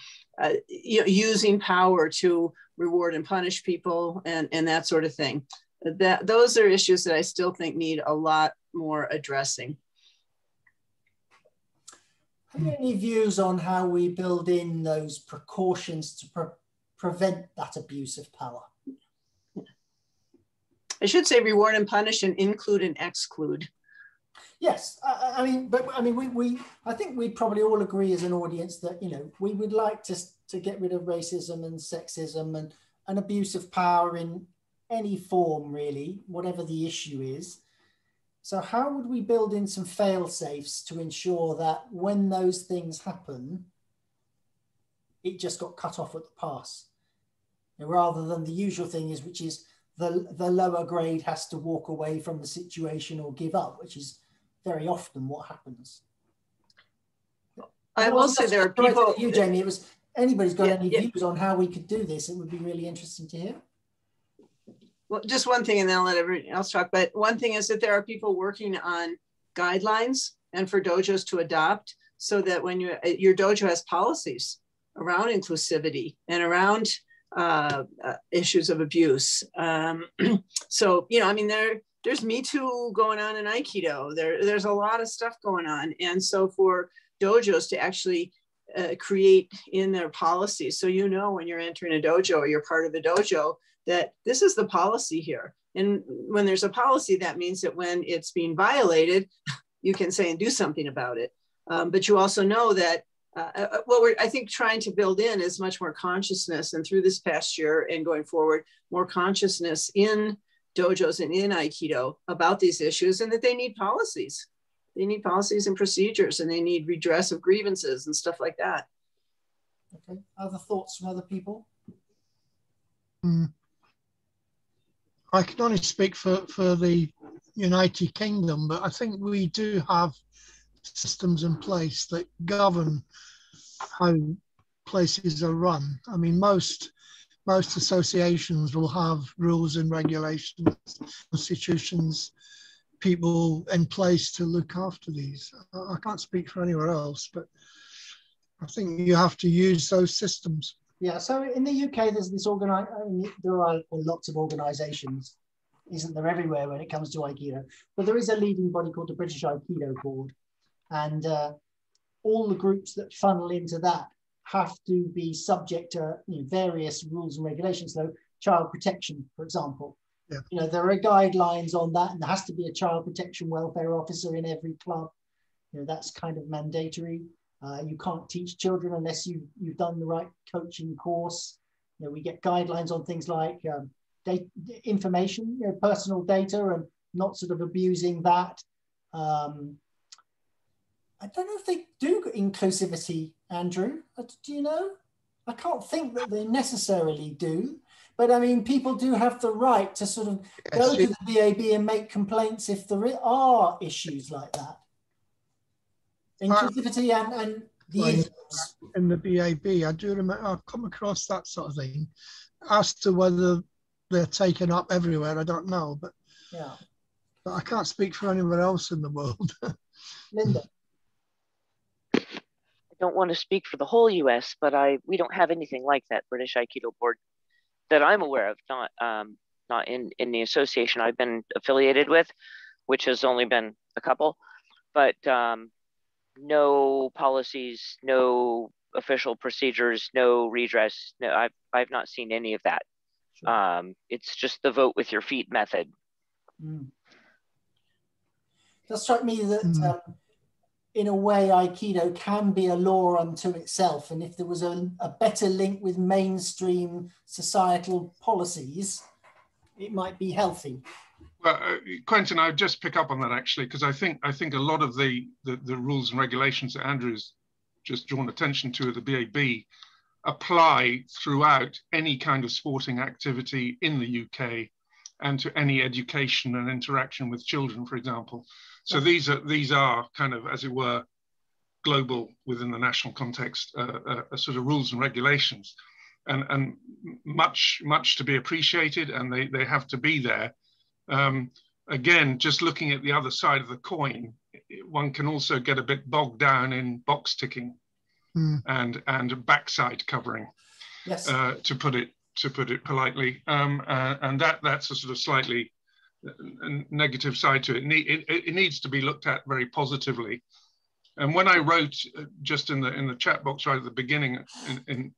using power to reward and punish people and that sort of thing. Those are issues that I still think need a lot more addressing. Have you any views on how we build in those precautions to prevent that abuse of power? I should say reward and punish and include and exclude. Yes, I think we probably all agree as an audience that, you know, we would like to get rid of racism and sexism and abuse of power in any form, really, whatever the issue is. So how would we build in some fail-safes to ensure that when those things happen, it just got cut off at the pass, rather than the usual thing is, which is the lower grade has to walk away from the situation or give up, which is very often what happens. I will say there are people. You, Jamie, it was anybody's got any views on how we could do this? It would be really interesting to hear. Well, just one thing, and then I'll let everyone else talk. But one thing is that there are people working on guidelines and for dojos to adopt, so that when your dojo has policies around inclusivity and around issues of abuse. So, you know, I mean, there's Me Too going on in Aikido. There's a lot of stuff going on. And so for dojos to actually create in their policies, so you know when you're entering a dojo or you're part of a dojo, that this is the policy here. And when there's a policy, that means that when it's being violated, you can say and do something about it. But you also know that what we're, I think, trying to build in is much more consciousness, and through this past year and going forward, more consciousness in dojos and in Aikido about these issues, and that they need policies. They need policies and procedures, and they need redress of grievances and stuff like that. Okay, other thoughts from other people? I can only speak for the United Kingdom, but I think we do have systems in place that govern how places are run. I mean, most associations will have rules and regulations, constitutions, people in place to look after these. I can't speak for anywhere else, but I think you have to use those systems. Yeah, so in the UK, there's this there are lots of organisations, isn't there, everywhere when it comes to Aikido, but there is a leading body called the British Aikido Board, and all the groups that funnel into that have to be subject to various rules and regulations. So child protection, for example, there are guidelines on that, and there has to be a child protection welfare officer in every club. That's kind of mandatory. You can't teach children unless you've done the right coaching course. We get guidelines on things like information, personal data, and not sort of abusing that. I don't know if they do inclusivity, Andrew. Do you know? I can't think that they necessarily do. But I mean, people do have the right to sort of go to the BAB and make complaints if there are issues like that. Inclusivity and the issues. In the BAB, I do remember I've come across that sort of thing. As to whether they're taken up everywhere, I don't know, but yeah, but I can't speak for anywhere else in the world. Linda. I don't want to speak for the whole US, but we don't have anything like that British Aikido board that I'm aware of, not in the association I've been affiliated with, which has only been a couple, but no policies, no official procedures, no redress. No, I've not seen any of that. Sure. It's just the vote with your feet method. It does strike me that in a way Aikido can be a law unto itself, and if there was a better link with mainstream societal policies, it might be healthy. Well, Quentin, I'd just pick up on that actually, because I think a lot of the rules and regulations that Andrew's just drawn attention to at the BAB apply throughout any kind of sporting activity in the UK and to any education and interaction with children, for example. So these are kind of, as it were, global within the national context, sort of rules and regulations, and much to be appreciated, and they have to be there. Again, just looking at the other side of the coin, one can also get a bit bogged down in box ticking and backside covering, yes, to put it politely, and that's a sort of slightly negative side to it. It needs to be looked at very positively. And when I wrote just in the chat box right at the beginning, in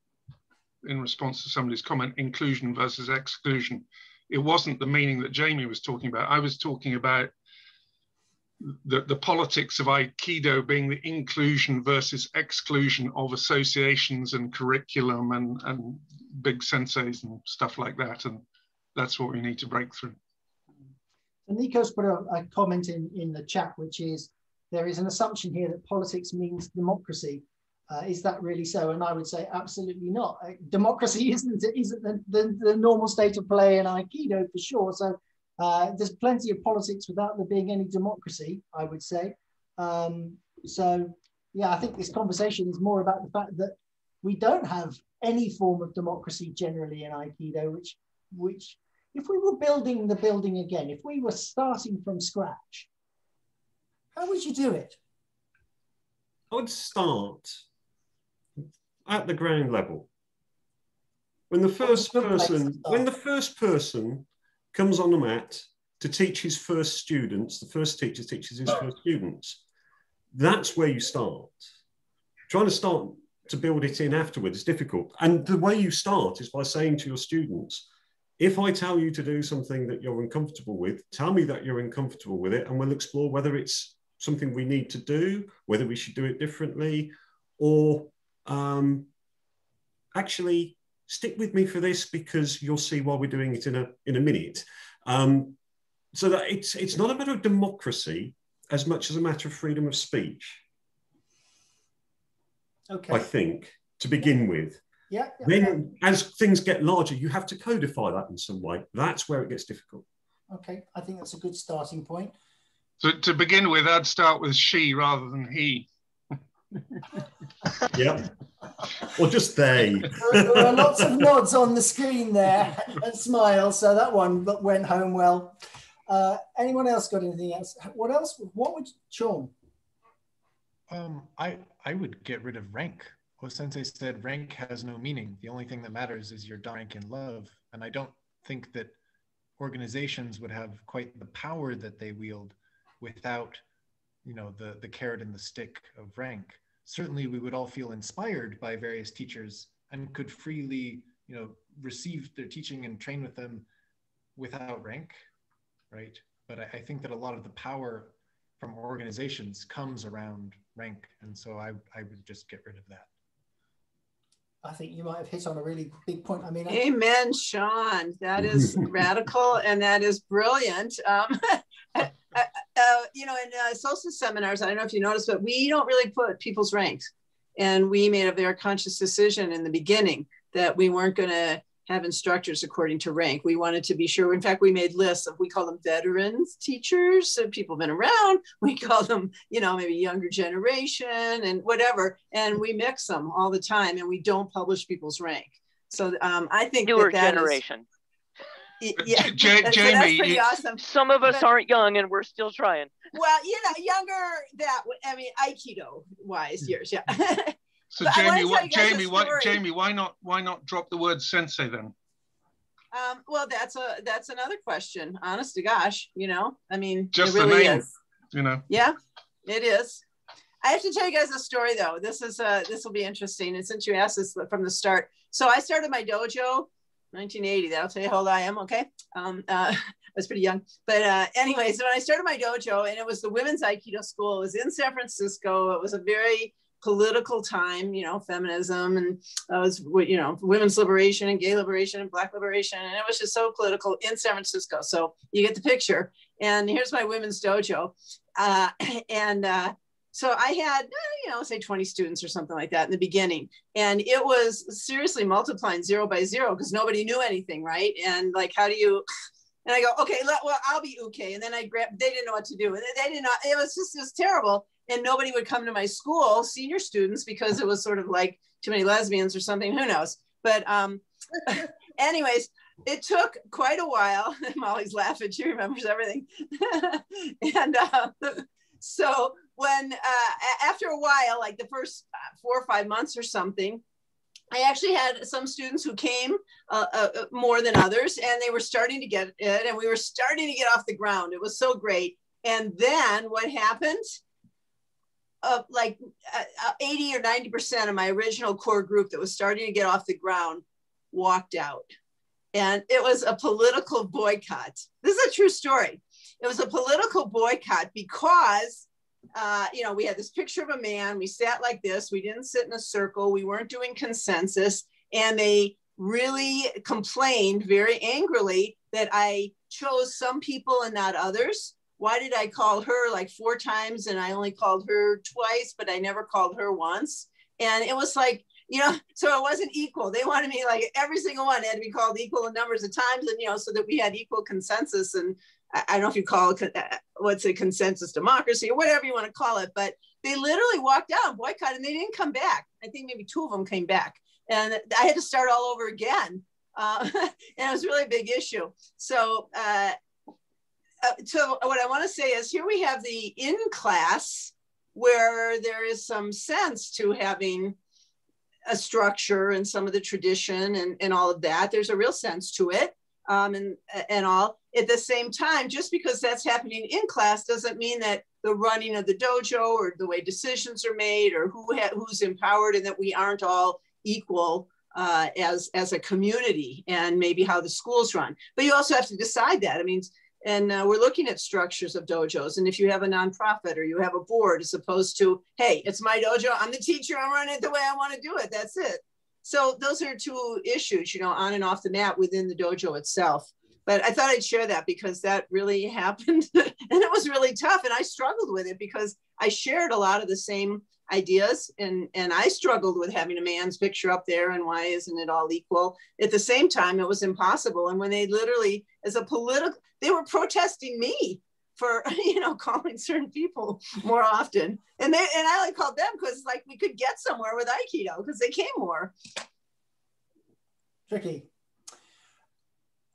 response to somebody's comment, inclusion versus exclusion, it wasn't the meaning that Jamie was talking about. I was talking about the politics of Aikido being the inclusion versus exclusion of associations and curriculum and big senseis and stuff like that. And that's what we need to break through. And Nico's put a comment in the chat, which is, there is an assumption here that politics means democracy. Is that really so? And I would say absolutely not. Democracy isn't the normal state of play in Aikido for sure. So there's plenty of politics without there being any democracy, I would say. So yeah, I think this conversation is more about the fact that we don't have any form of democracy generally in Aikido, which if we were building the building again, if we were starting from scratch, how would you do it? I would start at the ground level. When the first person comes on the mat to teach his first students, the first teacher teaches his first students, that's where you start. Trying to start to build it in afterwards is difficult. And the way you start is by saying to your students, if I tell you to do something that you're uncomfortable with, tell me that you're uncomfortable with it, and we'll explore whether it's something we need to do, whether we should do it differently, or actually stick with me for this because you'll see why we're doing it in a minute. So that it's not a matter of democracy as much as a matter of freedom of speech. Okay. I think, to begin with. Yeah. Then as things get larger, you have to codify that in some way. That's where it gets difficult. Okay, I think that's a good starting point. So to begin with, I'd start with she rather than he. Yeah. Or just they. There are lots of nods on the screen there and smiles, so that one went home well. Anyone else got anything else? What else? What would Sean? I would get rid of rank. Sensei said rank has no meaning. The only thing that matters is your rank in love. And I don't think that organizations would have quite the power that they wield without, the carrot and the stick of rank. Certainly we would all feel inspired by various teachers and could freely, receive their teaching and train with them without rank, right? But I think that a lot of the power from organizations comes around rank. And so I would just get rid of that. I think you might have hit on a really big point. I mean, amen, Sean. That is radical and that is brilliant. You know, in solstice seminars, I don't know if you noticed, but we don't really put people's ranks. And we made a very conscious decision in the beginning that we weren't going to have instructors according to rank. We wanted to be sure. In fact, we made lists of, we call them veterans teachers, so people have been around. We call them, you know, maybe younger generation and whatever. And we mix them all the time, and we don't publish people's rank. So I think newer that generation. Yeah, Jamie, so that's pretty awesome. Some of us aren't young, and we're still trying. Well, you know, younger that I mean, Aikido wise years, yeah. So Jamie, why not drop the word sensei then? Well, that's another question. Honest to gosh, you know, I mean, just it really the name, is. You know. Yeah, it is. I have to tell you guys a story though. This will be interesting, and since you asked this from the start, so I started my dojo 1980. That'll tell you how old I am. Okay, I was pretty young, but anyways, when I started my dojo, and it was the women's Aikido school. It was in San Francisco. It was a very political time, you know, feminism, and it was, you know, women's liberation and gay liberation and Black liberation, and it was just so political in San Francisco. So you get the picture. And here's my women's dojo, so I had, you know, say 20 students or something like that in the beginning. And it was seriously multiplying 0 by 0 because nobody knew anything, right? And like, how do you, and I go, okay, well, I'll be okay. And then I grabbed, they didn't know what to do. And they didn't know, it was terrible. And nobody would come to my school, senior students, because it was sort of like too many lesbians or something, who knows? But anyways, it took quite a while. Molly's laughing, she remembers everything. And so when, after a while, like the first 4 or 5 months or something, I actually had some students who came more than others, and they were starting to get it, and we were starting to get off the ground. It was so great. And then what happened? Like 80 or 90% of my original core group that was starting to get off the ground walked out. And it was a political boycott. This is a true story. It was a political boycott because, you know, we had this picture of a man. We sat like this. We didn't sit in a circle. We weren't doing consensus. And they really complained very angrily that I chose some people and not others. Why did I call her like 4 times and I only called her twice, but I never called her once? And it was like, you know, so it wasn't equal. They wanted me like every single one had to be called equal in numbers of times, and, you know, so that we had equal consensus. And I don't know if you call it, what's a consensus democracy or whatever you want to call it, but they literally walked out, boycotted, and they didn't come back. I think maybe 2 of them came back, and I had to start all over again. And it was really a big issue. So, so what I want to say is, here we have the in class where there is some sense to having a structure and some of the tradition and all of that. There's a real sense to it, and all. At the same time, just because that's happening in class doesn't mean that the running of the dojo or the way decisions are made or who's empowered, and that we aren't all equal as a community, and maybe how the schools run. But you also have to decide that. I mean, and we're looking at structures of dojos. And if you have a nonprofit or you have a board, as opposed to, hey, it's my dojo, I'm the teacher, I'm running it the way I want to do it, that's it. So those are 2 issues, you know, on and off the mat within the dojo itself. But I thought I'd share that because that really happened. And it was really tough. And I struggled with it because I shared a lot of the same ideas. And I struggled with having a man's picture up there and why isn't it all equal? At the same time, it was impossible. And when they literally, as a political, they were protesting me for, you know, calling certain people more often. And I only called them because like we could get somewhere with Aikido because they came more. Tricky.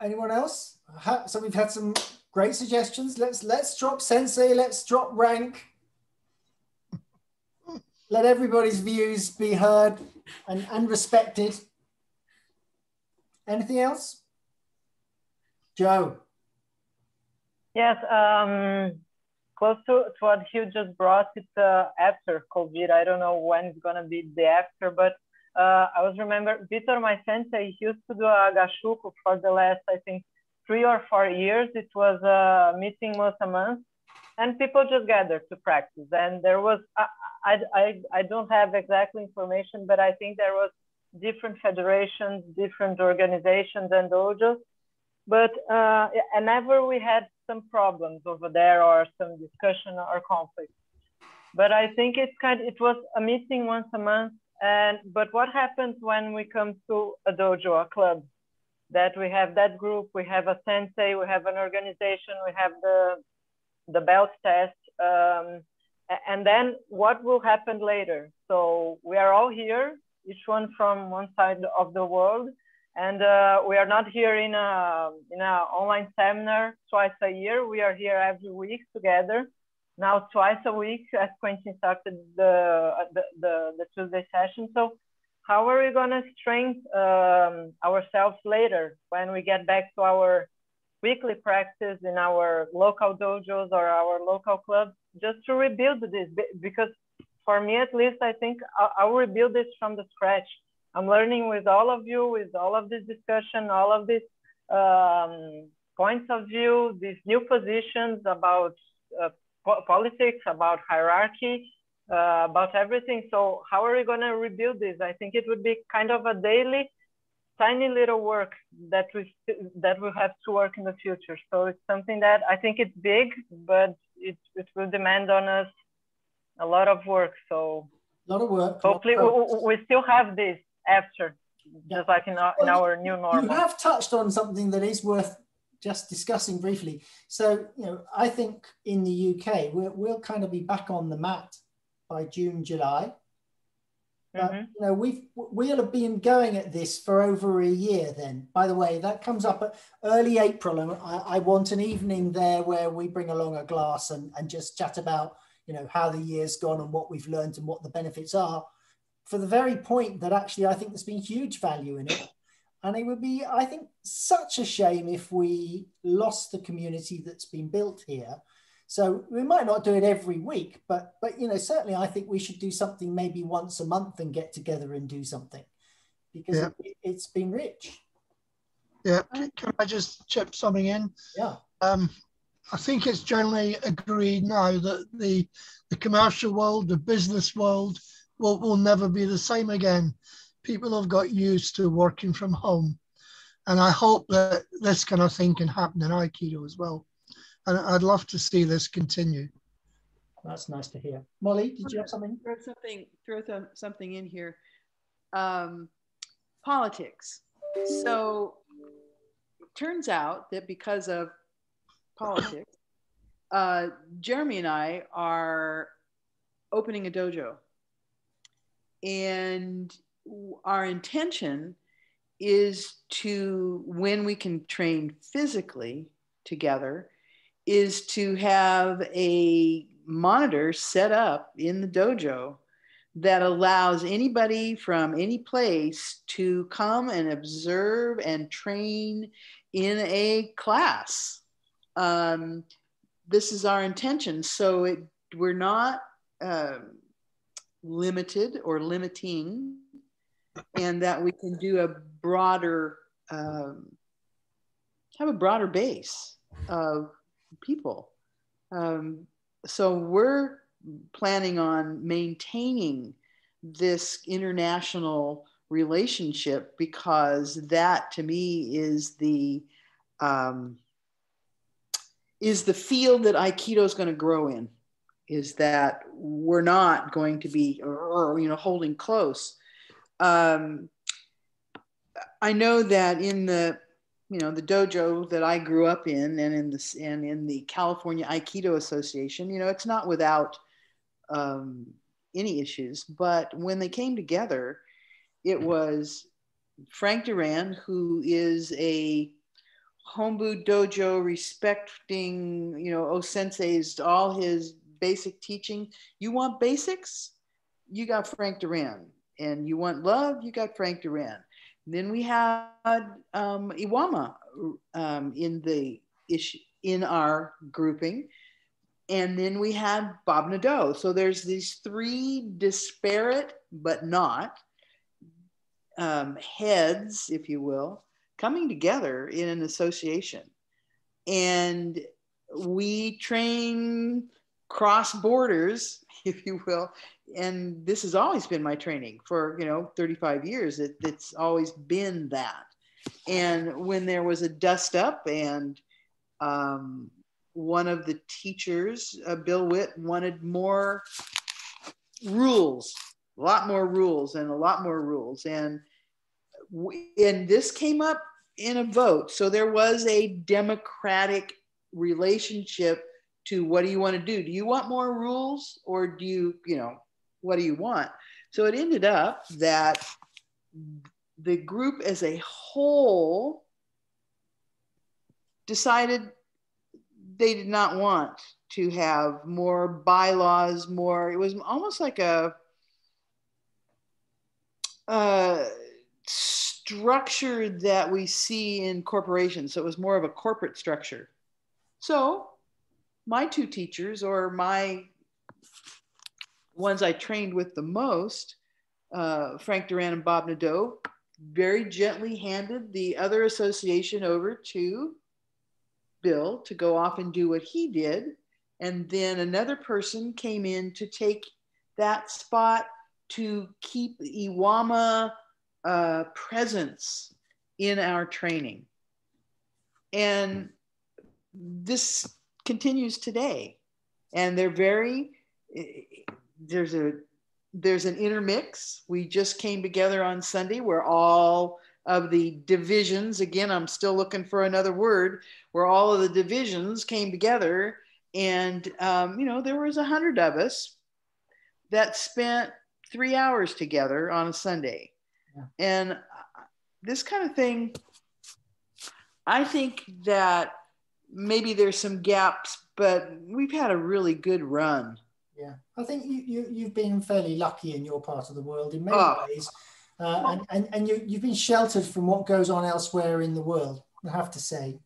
Anyone else? So we've had some great suggestions. Let's drop sensei, let's drop rank. Let everybody's views be heard and respected. Anything else? Joe. Yes, close to what Hugh just brought, it's after COVID. I don't know when it's gonna be the after, but I was remember Vitor, my sensei, he used to do a gashuku for the last, I think, 3 or 4 years. It was a meeting once a month, and people just gathered to practice. And there was, I don't have exactly information, but I think there was different federations, different organizations and dojos. But whenever we had some problems over there or some discussion or conflict. But I think it was a meeting once a month. But what happens when we come to a dojo, a club, that we have that group, we have a sensei, we have an organization, we have the belt test, and then what will happen later? So we are all here, each one from one side of the world, and we are not here in a online seminar twice a year. We are here every week together. Now twice a week, as Quentin started the Tuesday session. So how are we going to strengthen ourselves later when we get back to our weekly practice in our local dojos or our local clubs, just to rebuild this? Because for me, at least, I think I'll rebuild this from the scratch. I'm learning with all of you, with all of this discussion, all of these points of view, these new positions about politics, about hierarchy, about everything. So how are we going to rebuild this? I think it would be kind of a daily, tiny little work that we have to work in the future. So it's something that I think it's big, but it will demand on us a lot of work. So a lot of work. Hopefully we still have this after, just like in our new normal. You have touched on something that is worth just discussing briefly. So, I think in the UK, we'll kind of be back on the mat by June, July. But, we'll have been going at this for over a year then. By the way, that comes up at early April, and I want an evening there where we bring along a glass and just chat about, how the year's gone and what we've learned and what the benefits are, for the very point that actually I think there's been huge value in it. And it would be, I think, such a shame if we lost the community that's been built here. So we might not do it every week, but certainly I think we should do something maybe once a month and get together and do something, because it's been rich. Yeah, can I just chip something in? Yeah. I think it's generally agreed now that the commercial world, the business world will never be the same again. People have got used to working from home. And I hope that this kind of thing can happen in Aikido as well. And I'd love to see this continue. That's nice to hear. Molly, did you have something? Throw something in here. Politics. So it turns out that because of politics, Jeremy and I are opening a dojo. And our intention is to, when we can train physically together, is to have a monitor set up in the dojo that allows anybody from any place to come and observe and train in a class. This is our intention. So we're not limited or limiting, and that we can do a broader, have a broader base of people. So we're planning on maintaining this international relationship, because that to me is the field that Aikido is going to grow in, is that we're not going to be, holding close. I know that in the dojo that I grew up in, and in the California Aikido Association, it's not without any issues. But when they came together, it was Frank Duran, who is a Hombu dojo respecting, O-sensei's, all his basic teaching. You want basics? You got Frank Duran. And you want love? You got Frank Duran. Then we had Iwama in our grouping. And then we had Bob Nadeau. So there's these three disparate, but not, heads, if you will, coming together in an association. And we train cross borders if you will. And this has always been my training for, 35 years. It's always been that. And when there was a dust up and one of the teachers, Bill Witt, wanted more rules, a lot more rules and a lot more rules. And this came up in a vote. So there was a democratic relationship to what do you want to do? Do you want more rules or do you, what do you want? So it ended up that the group as a whole decided they did not want to have more bylaws, more, it was almost like a structure that we see in corporations. So it was more of a corporate structure. So my two teachers, or my ones I trained with the most, Frank Duran and Bob Nadeau, very gently handed the other association over to Bill to go off and do what he did. And then another person came in to take that spot to keep the Iwama presence in our training. And this continues today. And they're very, there's an intermix. We just came together on Sunday where all of the divisions, again, I'm still looking for another word, where all of the divisions came together. And, there was 100 of us that spent 3 hours together on a Sunday. Yeah. And this kind of thing, I think that maybe there's some gaps, but we've had a really good run. Yeah, I think you've been fairly lucky in your part of the world in many ways. And you've been sheltered from what goes on elsewhere in the world, I have to say.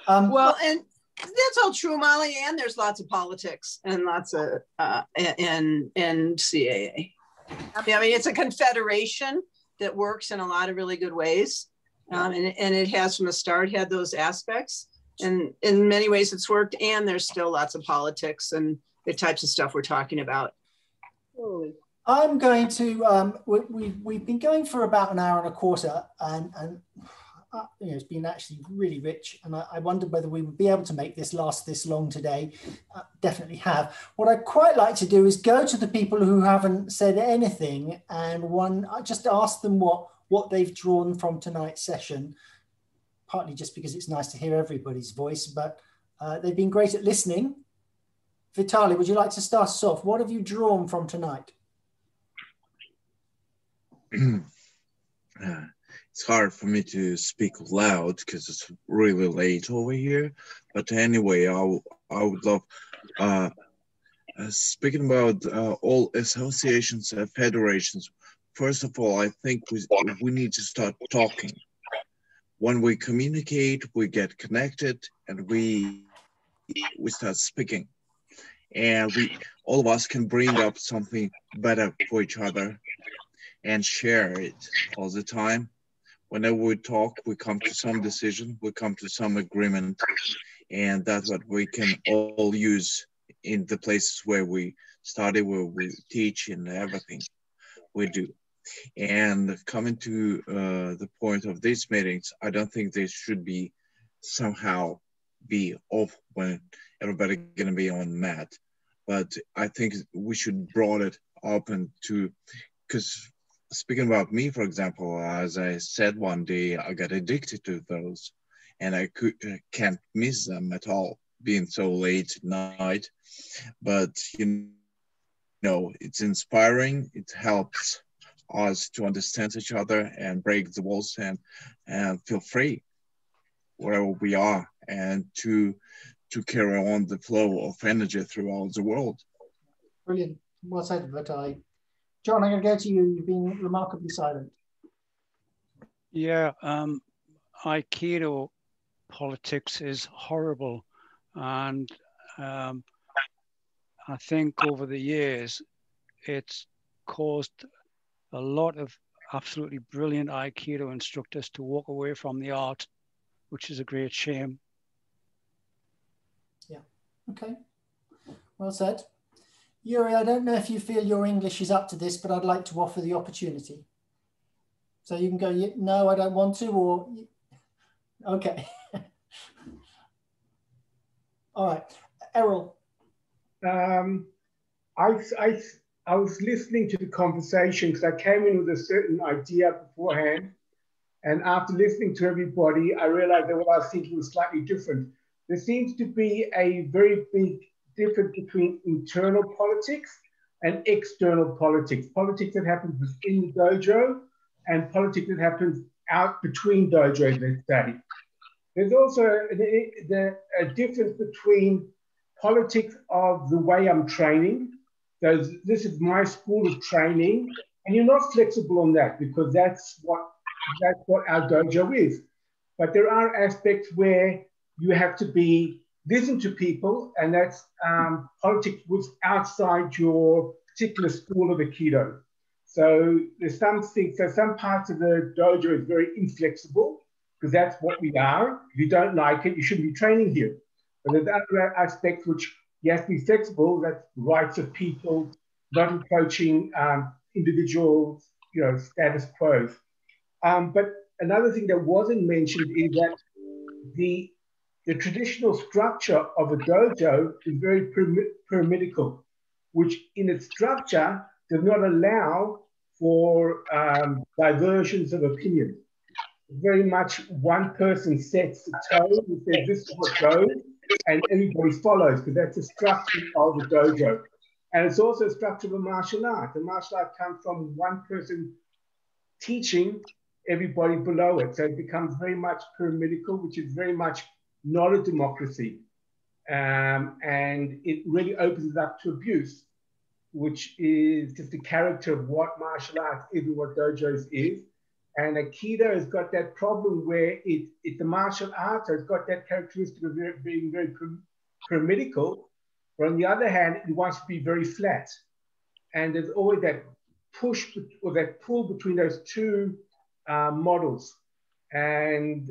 Well, and that's all true, Molly. And there's lots of politics and lots of and CAA. I mean, it's a confederation that works in a lot of really good ways, and it has from the start had those aspects. And in many ways, it's worked. And there's still lots of politics and the types of stuff we're talking about. I'm going to, we've been going for about an hour and a quarter, and it's been actually really rich. And I wondered whether we would be able to make this last this long today. Definitely have. What I'd quite like to do is go to the people who haven't said anything, and just ask them what they've drawn from tonight's session, partly just because it's nice to hear everybody's voice, but they've been great at listening. Vitali, would you like to start us off? What have you drawn from tonight? It's hard for me to speak loud because it's really late over here. But anyway, I would love, speaking about all associations and federations, first of all, I think we need to start talking. When we communicate, we get connected and we start speaking. And all of us can bring up something better for each other and share it all the time. Whenever we talk, we come to some decision, we come to some agreement, and that's what we can all use in the places where we study, where we teach, and everything we do. And coming to the point of these meetings, I don't think they should be somehow be off when everybody gonna be on mat. But I think we should broaden it open to, because speaking about me, for example, as I said one day, I got addicted to those and I can't miss them at all, being so late at night. But, it's inspiring. It helps us to understand each other and break the walls and feel free wherever we are, and to carry on the flow of energy throughout the world. Brilliant. Well said, Vitali. John, I'm going to go to you. You've been remarkably silent. Yeah, Aikido politics is horrible. And I think over the years, it's caused a lot of absolutely brilliant Aikido instructors to walk away from the art, which is a great shame. Yeah, okay. Well said. Yuri, I don't know if you feel your English is up to this, but I'd like to offer the opportunity. So you can go, no, I don't want to, or, okay. All right, Errol. I was listening to the conversation because I came in with a certain idea beforehand. And after listening to everybody, I realized that what I was thinking was slightly different. There seems to be a very big difference between internal politics and external politics. Politics that happens within the dojo and politics that happens out between dojos, let's say. There's also a difference between politics of the way I'm training. So this is my school of training, and you're not flexible on that because that's what our dojo is. But there are aspects where you have to listen to people, and that's politics was outside your particular school of Aikido. So there's some things, so some parts of the dojo is very inflexible because that's what we are. If you don't like it, you shouldn't be training here. But there's other aspects which you have to be flexible, that's rights of people, not approaching individual, status quo. But another thing that wasn't mentioned is that the traditional structure of a dojo is very pyramidical, which in its structure does not allow for diversions of opinion. Very much one person sets the tone and says this is what goes, and everybody follows, because that's the structure of the dojo. And it's also a structure of a martial art. The martial art comes from one person teaching everybody below it. So it becomes very much pyramidical, which is very much not a democracy. And it really opens it up to abuse, which is just the character of what martial arts is and what dojos is. And Aikido has got that problem where it's a martial art, so it's got that characteristic of being very pyramidical. But on the other hand, it wants to be very flat. And there's always that push or that pull between those two models. And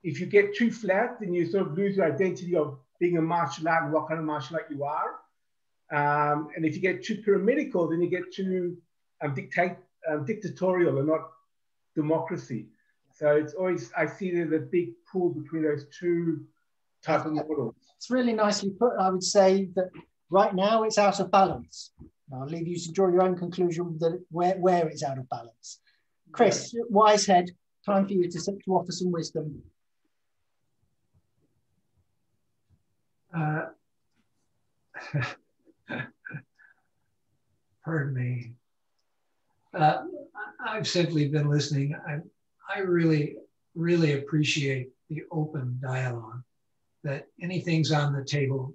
if you get too flat, then you sort of lose your identity of being a martial art and what kind of martial art you are. And if you get too pyramidical, then you get too dictatorial and not democracy. So it's always, I see there's a big pull between those two type of models. It's really nicely put. I would say that right now it's out of balance. I'll leave you to draw your own conclusion that where it's out of balance. Chris, wise head, time for you to offer some wisdom. Pardon me. I've simply been listening. I really, really appreciate the open dialogue, that anything's on the table.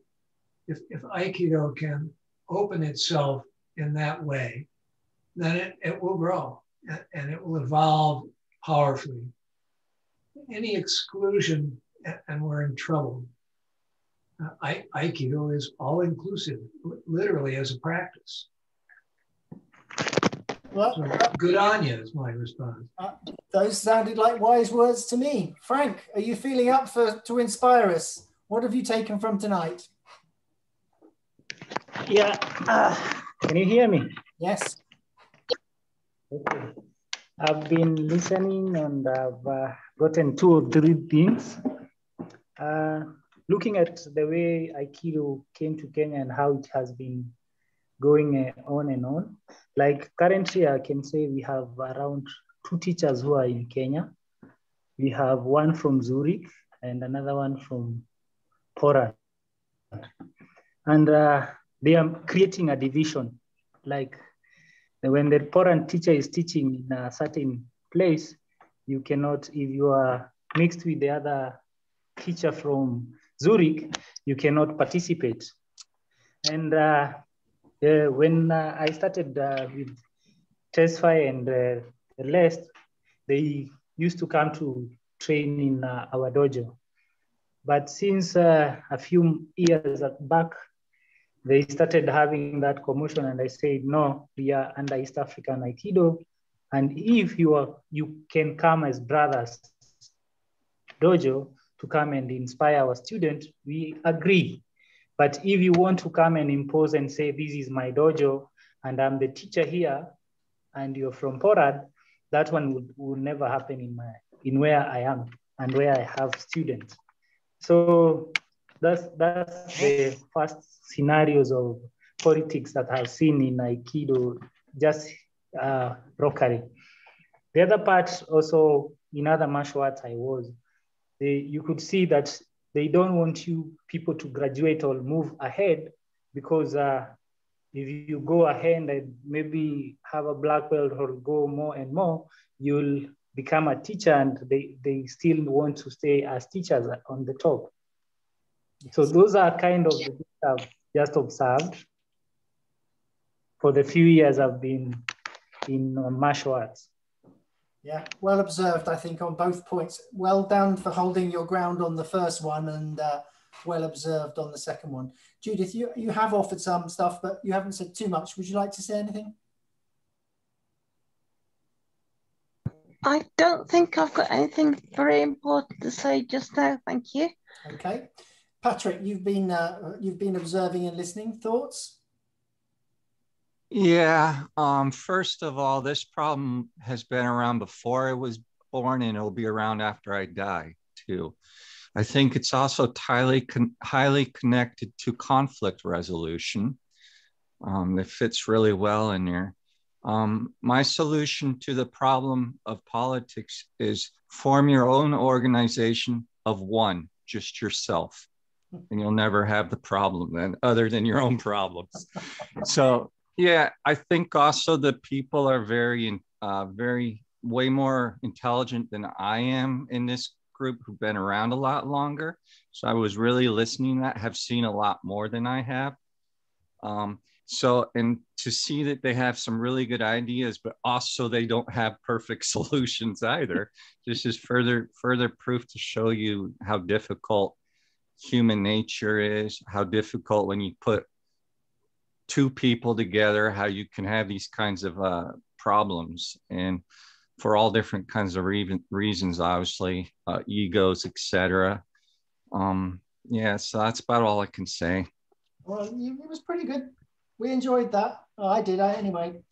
If Aikido can open itself in that way, then it will grow and it will evolve powerfully. Any exclusion, and we're in trouble. Aikido is all inclusive, literally as a practice. Well, so good on you is my response. Those sounded like wise words to me. Frank, are you feeling up to inspire us? What have you taken from tonight? Yeah, can you hear me? Yes. Okay. I've been listening and I've gotten 2 or 3 things. Looking at the way Aikido came to Kenya and how it has been going on and on. Like currently, I can say we have around 2 teachers who are in Kenya. We have one from Zurich and another one from Poland. And they are creating a division. Like when the Poland teacher is teaching in a certain place, you cannot, if you are mixed with the other teacher from Zurich, you cannot participate. And when I started with Tesfaye and the rest, they used to come to train in our dojo. But since a few years back, they started having that commotion, and I said, no, we are under East African Aikido. And if you can come as brothers dojo to come and inspire our students, we agree. But if you want to come and impose and say, this is my dojo and I'm the teacher here and you're from Porad, that one would never happen in where I am and where I have students. So that's the first scenarios of politics that I've seen in Aikido, just locally. The other part also in other martial arts you could see that they don't want people to graduate or move ahead, because if you go ahead and maybe have a black belt or go more and more, you'll become a teacher, and they still want to stay as teachers on the top. Yes. So those are kind of the things I've just observed for the few years I've been in martial arts. Yeah, well observed, I think, on both points. Well done for holding your ground on the first one, and well observed on the second one. Judith, you have offered some stuff, but you haven't said too much. Would you like to say anything? I don't think I've got anything very important to say just now. Thank you. Okay, Patrick, you've been observing and listening. Thoughts? Yeah. First of all, this problem has been around before I was born, and it'll be around after I die too. I think it's also highly connected to conflict resolution. It fits really well in there. My solution to the problem of politics is form your own organization of one, just yourself, and you'll never have the problem then, other than your own problems. So yeah, I think also the people are way more intelligent than I am in this group, who've been around a lot longer. So I was really listening, that have seen a lot more than I have. And to see that they have some really good ideas, but also they don't have perfect solutions either. This is further proof to show you how difficult human nature is, how difficult when you put two people together, how you can have these kinds of problems, and for all different kinds of reasons, obviously, egos, etc. Yeah, so that's about all I can say. Well, it was pretty good. We enjoyed that. Oh, I did. Anyway,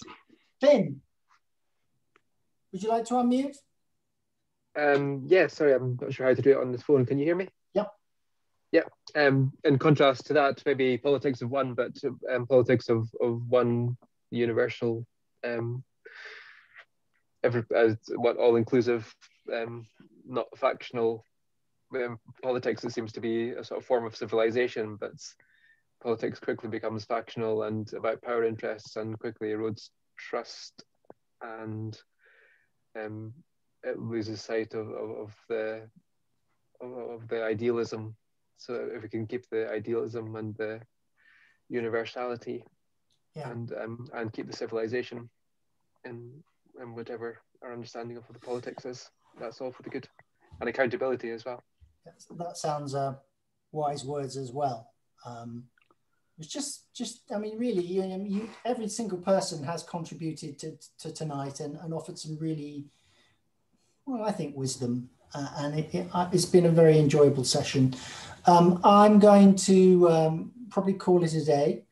Finn, would you like to unmute? Yeah, sorry, I'm not sure how to do it on this phone. Can you hear me? Yep. Yeah. In contrast to that, maybe politics of one, but politics of one universal, what all-inclusive, not factional politics. It seems to be a sort of form of civilization, but politics quickly becomes factional and about power interests, and quickly erodes trust, and it loses sight of the idealism. So if we can keep the idealism and the universality, yeah, and keep the civilization in whatever our understanding of what the politics is, that's all for the good, and accountability as well. That sounds wise words as well. It's just I mean, really, every single person has contributed to tonight and offered some really, well, I think, wisdom. And it's been a very enjoyable session. I'm going to probably call it a day.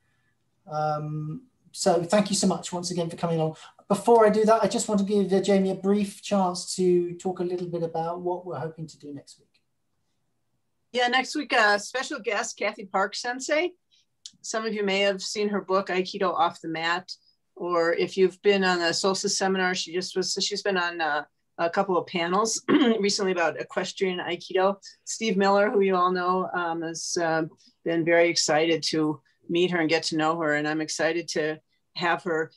So thank you so much once again for coming on. Before I do that, I just want to give Jamie a brief chance to talk a little bit about what we're hoping to do next week. Yeah, next week, special guest, Kathy Park Sensei. Some of you may have seen her book, Aikido Off the Mat, or if you've been on a Solstice seminar, she's been on a couple of panels recently about equestrian Aikido. Steve Miller, who you all know, has been very excited to meet her and get to know her. And I'm excited to have her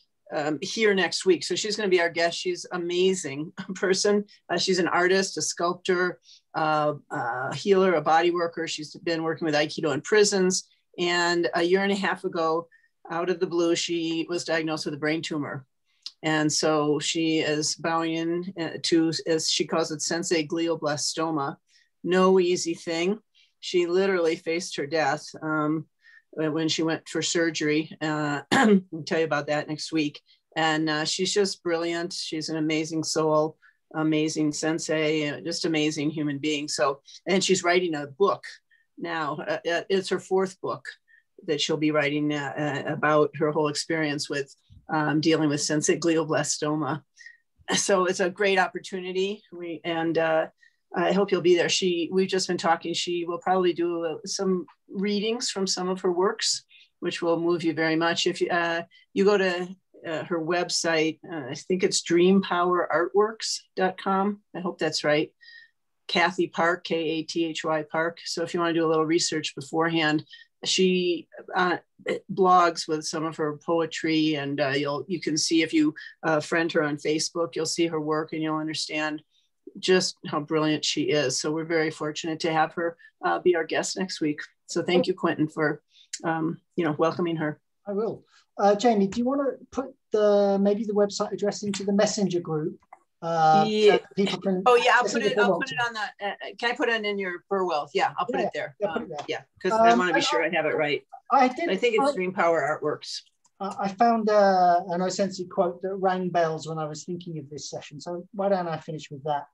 here next week. So she's going to be our guest. She's an amazing person. She's an artist, a sculptor, a healer, a body worker. She's been working with Aikido in prisons. And a year and a half ago, out of the blue, she was diagnosed with a brain tumor. And so she is bowing in to, as she calls it, sensei glioblastoma. No easy thing. She literally faced her death when she went for surgery. I'll tell you about that next week. And she's just brilliant. She's an amazing soul, amazing sensei, just amazing human being. So, and she's writing a book now. It's her fourth book. that she'll be writing about her whole experience with dealing with cystic glioblastoma. So it's a great opportunity, I hope you'll be there. We've just been talking. She will probably do some readings from some of her works, which will move you very much. If you go to her website, I think it's dreampowerartworks.com. I hope that's right. Kathy Park, Kathy Park. So if you want to do a little research beforehand, she blogs with some of her poetry, and you can see, if you friend her on Facebook, you'll see her work and you'll understand just how brilliant she is. So we're very fortunate to have her be our guest next week. So thank you, Quentin, for welcoming her. I will. Jamie, do you want to put maybe the website address into the messenger group? Yeah. So people can. Oh yeah, I'll put it on the. Can I put it in your Burwell? Yeah, I'll put it there. Yeah, because I want to be sure I have it right. I think it's Dream Power Artworks. I found an Osensi quote that rang bells when I was thinking of this session. So why don't I finish with that?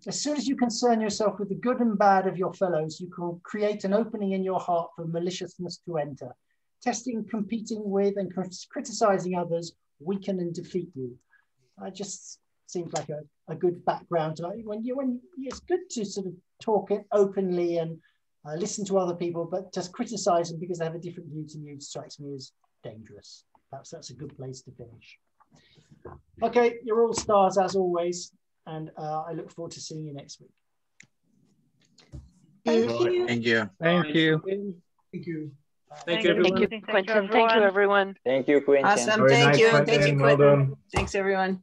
As soon as you concern yourself with the good and bad of your fellows, you can create an opening in your heart for maliciousness to enter. Testing, competing with, and criticizing others weaken and defeat you. It just seems like a good background to it's good to sort of talk it openly and listen to other people, but just criticize them because they have a different view to you strikes me as dangerous. Perhaps that's a good place to finish. Okay, you're all stars as always, and I look forward to seeing you next week. Thank you. Thank you. Thank you. Thank you. Thank you, Quentin. Thank you, everyone. Thank you, Quentin. Awesome. Thank you. Thank you, Quentin. Thanks, everyone.